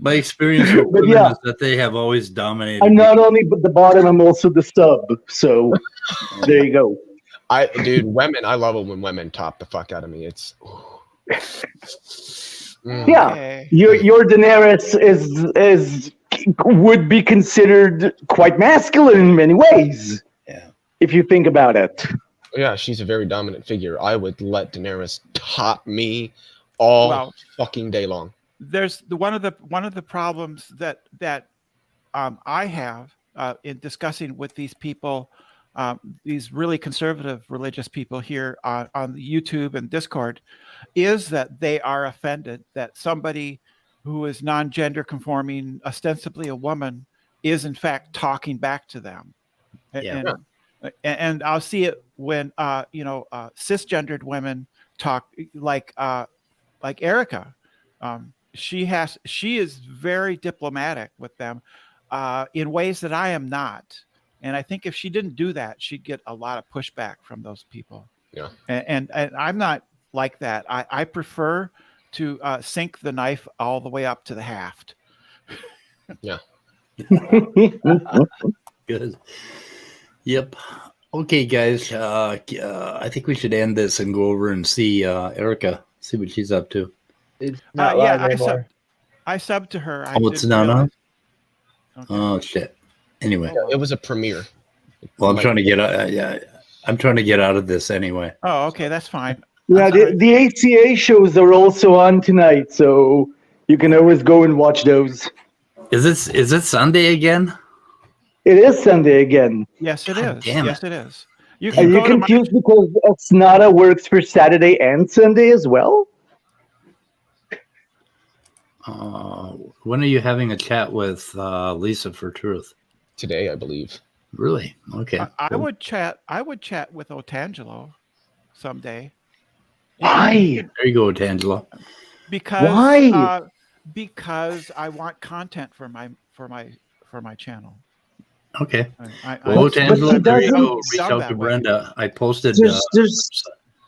My experience with women is that they have always dominated. I'm not only the bottom, I'm also the sub. So there you go. Dude, women, I love it when women top the fuck out of me. It's yeah. Okay. Your Daenerys is would be considered quite masculine in many ways. Yeah. If you think about it. yeah, she's a very dominant figure. I would let Daenerys top me all fucking day long. There's one of the problems that I have in discussing with these people, these really conservative religious people here on YouTube and Discord, is that they are offended that somebody who is non-gender conforming, ostensibly a woman, is in fact talking back to them. Yeah. And I'll see it when cisgendered women talk like Erica. She is very diplomatic with them in ways that I am not. And I think if she didn't do that, she'd get a lot of pushback from those people. Yeah. And I'm not like that. I prefer to sink the knife all the way up to the haft. Yeah. Good. Yep. Okay, guys. I think we should end this and go over and see Erica, see what she's up to. It's not live I anymore. subbed to her. It's not on? Okay. Oh, shit. Anyway. It was a premiere. Well, I'm trying to get out. I'm trying to get out of this anyway. Oh, okay, that's fine. Yeah, the ACA shows are also on tonight, so you can always go and watch those. Is it Sunday again? It is Sunday again. Yes, it God is. damn it. Yes, it is. You Are can you go to my, confused because Snada works for Saturday and Sunday as well? When are you having a chat with Lisa for Truth? Today, I believe. Really? Okay. I would chat with Otangelo someday. Why? There you go, Tangela. Because Why? Because I want content for my channel. Okay. Well, Tangela, there you go. It's Reach done out that to way. Brenda. I posted There's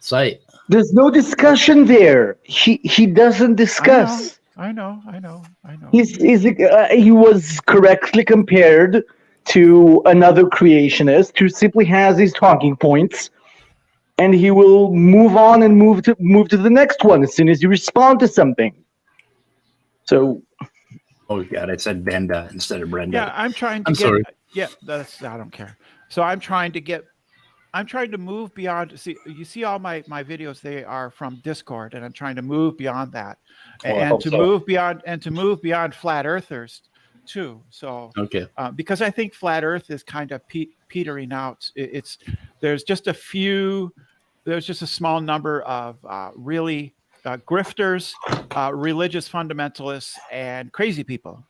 site. there's no discussion there. He doesn't discuss. I know. He was correctly compared to another creationist who simply has his talking points, and he will move on and move to the next one as soon as you respond to something. So, Oh God, I said Brenda instead of Brenda. Yeah, I'm trying to I'm get. sorry. Yeah, I don't care. So I'm trying to move beyond. You see all my videos, they are from Discord, and I'm trying to move beyond that, and to move beyond flat earthers too. So Okay. because I think flat Earth is kind of petering out. There's just a small number of really grifters, religious fundamentalists, and crazy people.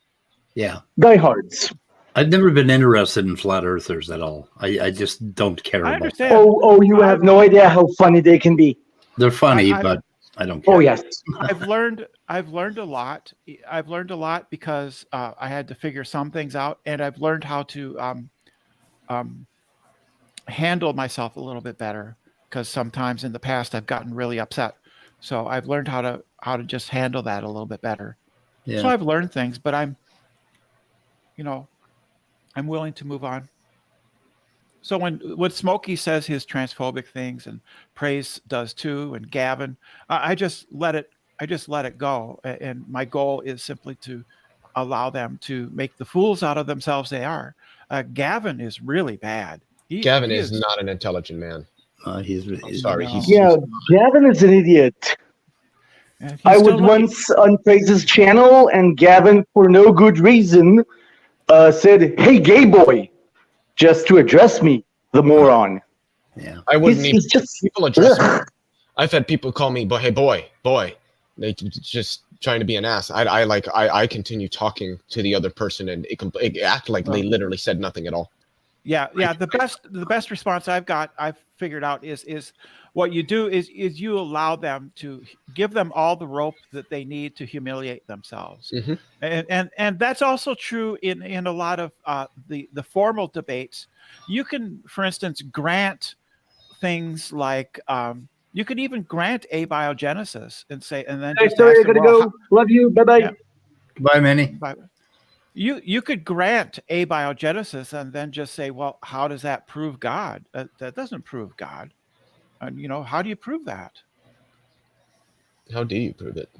Yeah. diehards. I've never been interested in flat earthers at all. I just don't care I about understand. Oh, you have no idea how funny they can be. They're funny, I- but I don't care. Oh yes. I've learned a lot. I've learned a lot because I had to figure some things out, and I've learned how to handle myself a little bit better, because sometimes in the past I've gotten really upset. So I've learned how to just handle that a little bit better. So Yeah. I've learned things, but I'm willing to move on. So when Smokey says his transphobic things, and Praise does too, and Gavin, I just let it go. And my goal is simply to allow them to make the fools out of themselves they are. Gavin is really bad. Gavin He is not an intelligent man. He's sorry. no. He's Yeah, Gavin is an idiot. And he's I still was lucky. once on Praise's channel, and Gavin, for no good reason, said, "Hey, gay boy," just to address me, the moron. Yeah. I wouldn't He's even just people address me. ugh. I've had people call me, but hey, boy. They just trying to be an ass. I continue talking to the other person, and it act like they literally said nothing at all. Yeah. The best response I've figured out is what you do is you allow them to give them all the rope that they need to humiliate themselves. Mhm. And that's also true in a lot of the formal debates. You can, for instance, grant things like you could even grant abiogenesis and then Hey, just sorry, ask I them, gotta well, go. Love you. Bye bye. Yeah. Goodbye, Minnie. But you could grant abiogenesis and then just say, well, how does that prove God? That doesn't prove God. And how do you prove that? How do you prove it?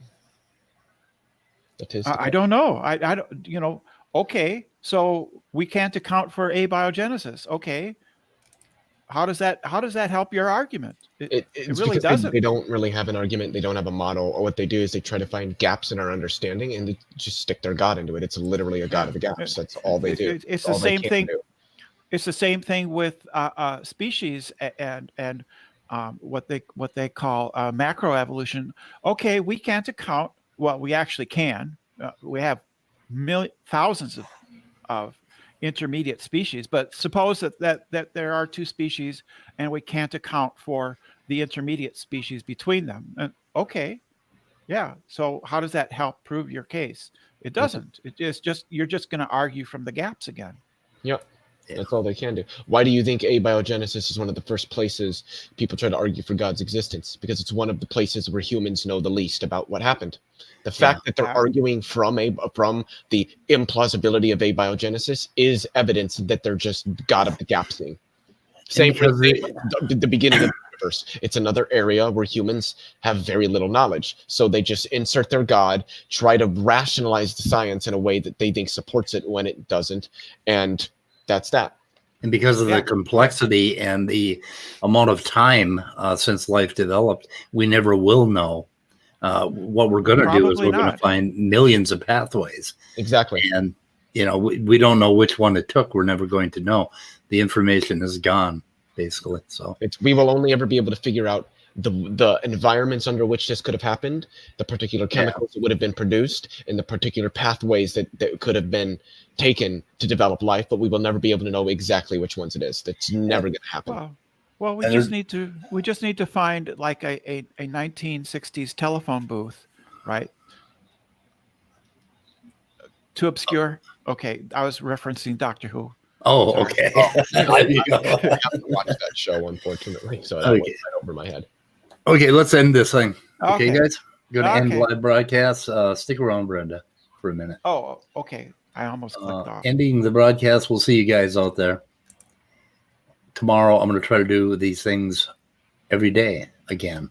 I don't know. I don't. Okay, so we can't account for abiogenesis. Okay, how does that help your argument? It really because doesn't. they don't really have an argument. They don't have a model. Or what they do is they try to find gaps in our understanding and they just stick their God into it. It's literally a God of the gaps. That's all they do. It's all the they same can thing. do. It's the same thing with species and what they call macroevolution. Okay, we can't account. Well, we actually can. We have thousands of intermediate species, but suppose that there are two species and we can't account for the intermediate species between them. And okay, yeah. So how does that help prove your case? It doesn't. It is just you're just going to argue from the gaps again. Yep. That's all they can do. Why do you think abiogenesis is one of the first places people try to argue for God's existence? Because it's one of the places where humans know the least about what happened. The fact that they're arguing from the implausibility of abiogenesis is evidence that they're just God of the gapsing. Same for the beginning of the universe. It's another area where humans have very little knowledge. So they just insert their God, try to rationalize the science in a way that they think supports it when it doesn't. And that's that. And because of the complexity and the amount of time since life developed, we never will know. What we're going to do is we're going to find millions of pathways. Exactly. And, we don't know which one it took. We're never going to know. The information is gone, basically. So we will only ever be able to figure out the environments under which this could have happened, the particular chemicals that would have been produced, and the particular pathways that could have been taken to develop life, but we will never be able to know exactly which ones it is. That's never going to happen. Well, we just need to find like a 1960s telephone booth, right? Too obscure. Okay, I was referencing Doctor Who. Oh, okay. There you go. I haven't watched that show, unfortunately, so that went right over my head. Okay, let's end this thing. Okay, guys? Go to end Okay. live broadcast. Stick around, Brenda, for a minute. Oh, okay. I almost clicked off. Ending the broadcast. We'll see you guys out there. Tomorrow, I'm going to try to do these things every day again.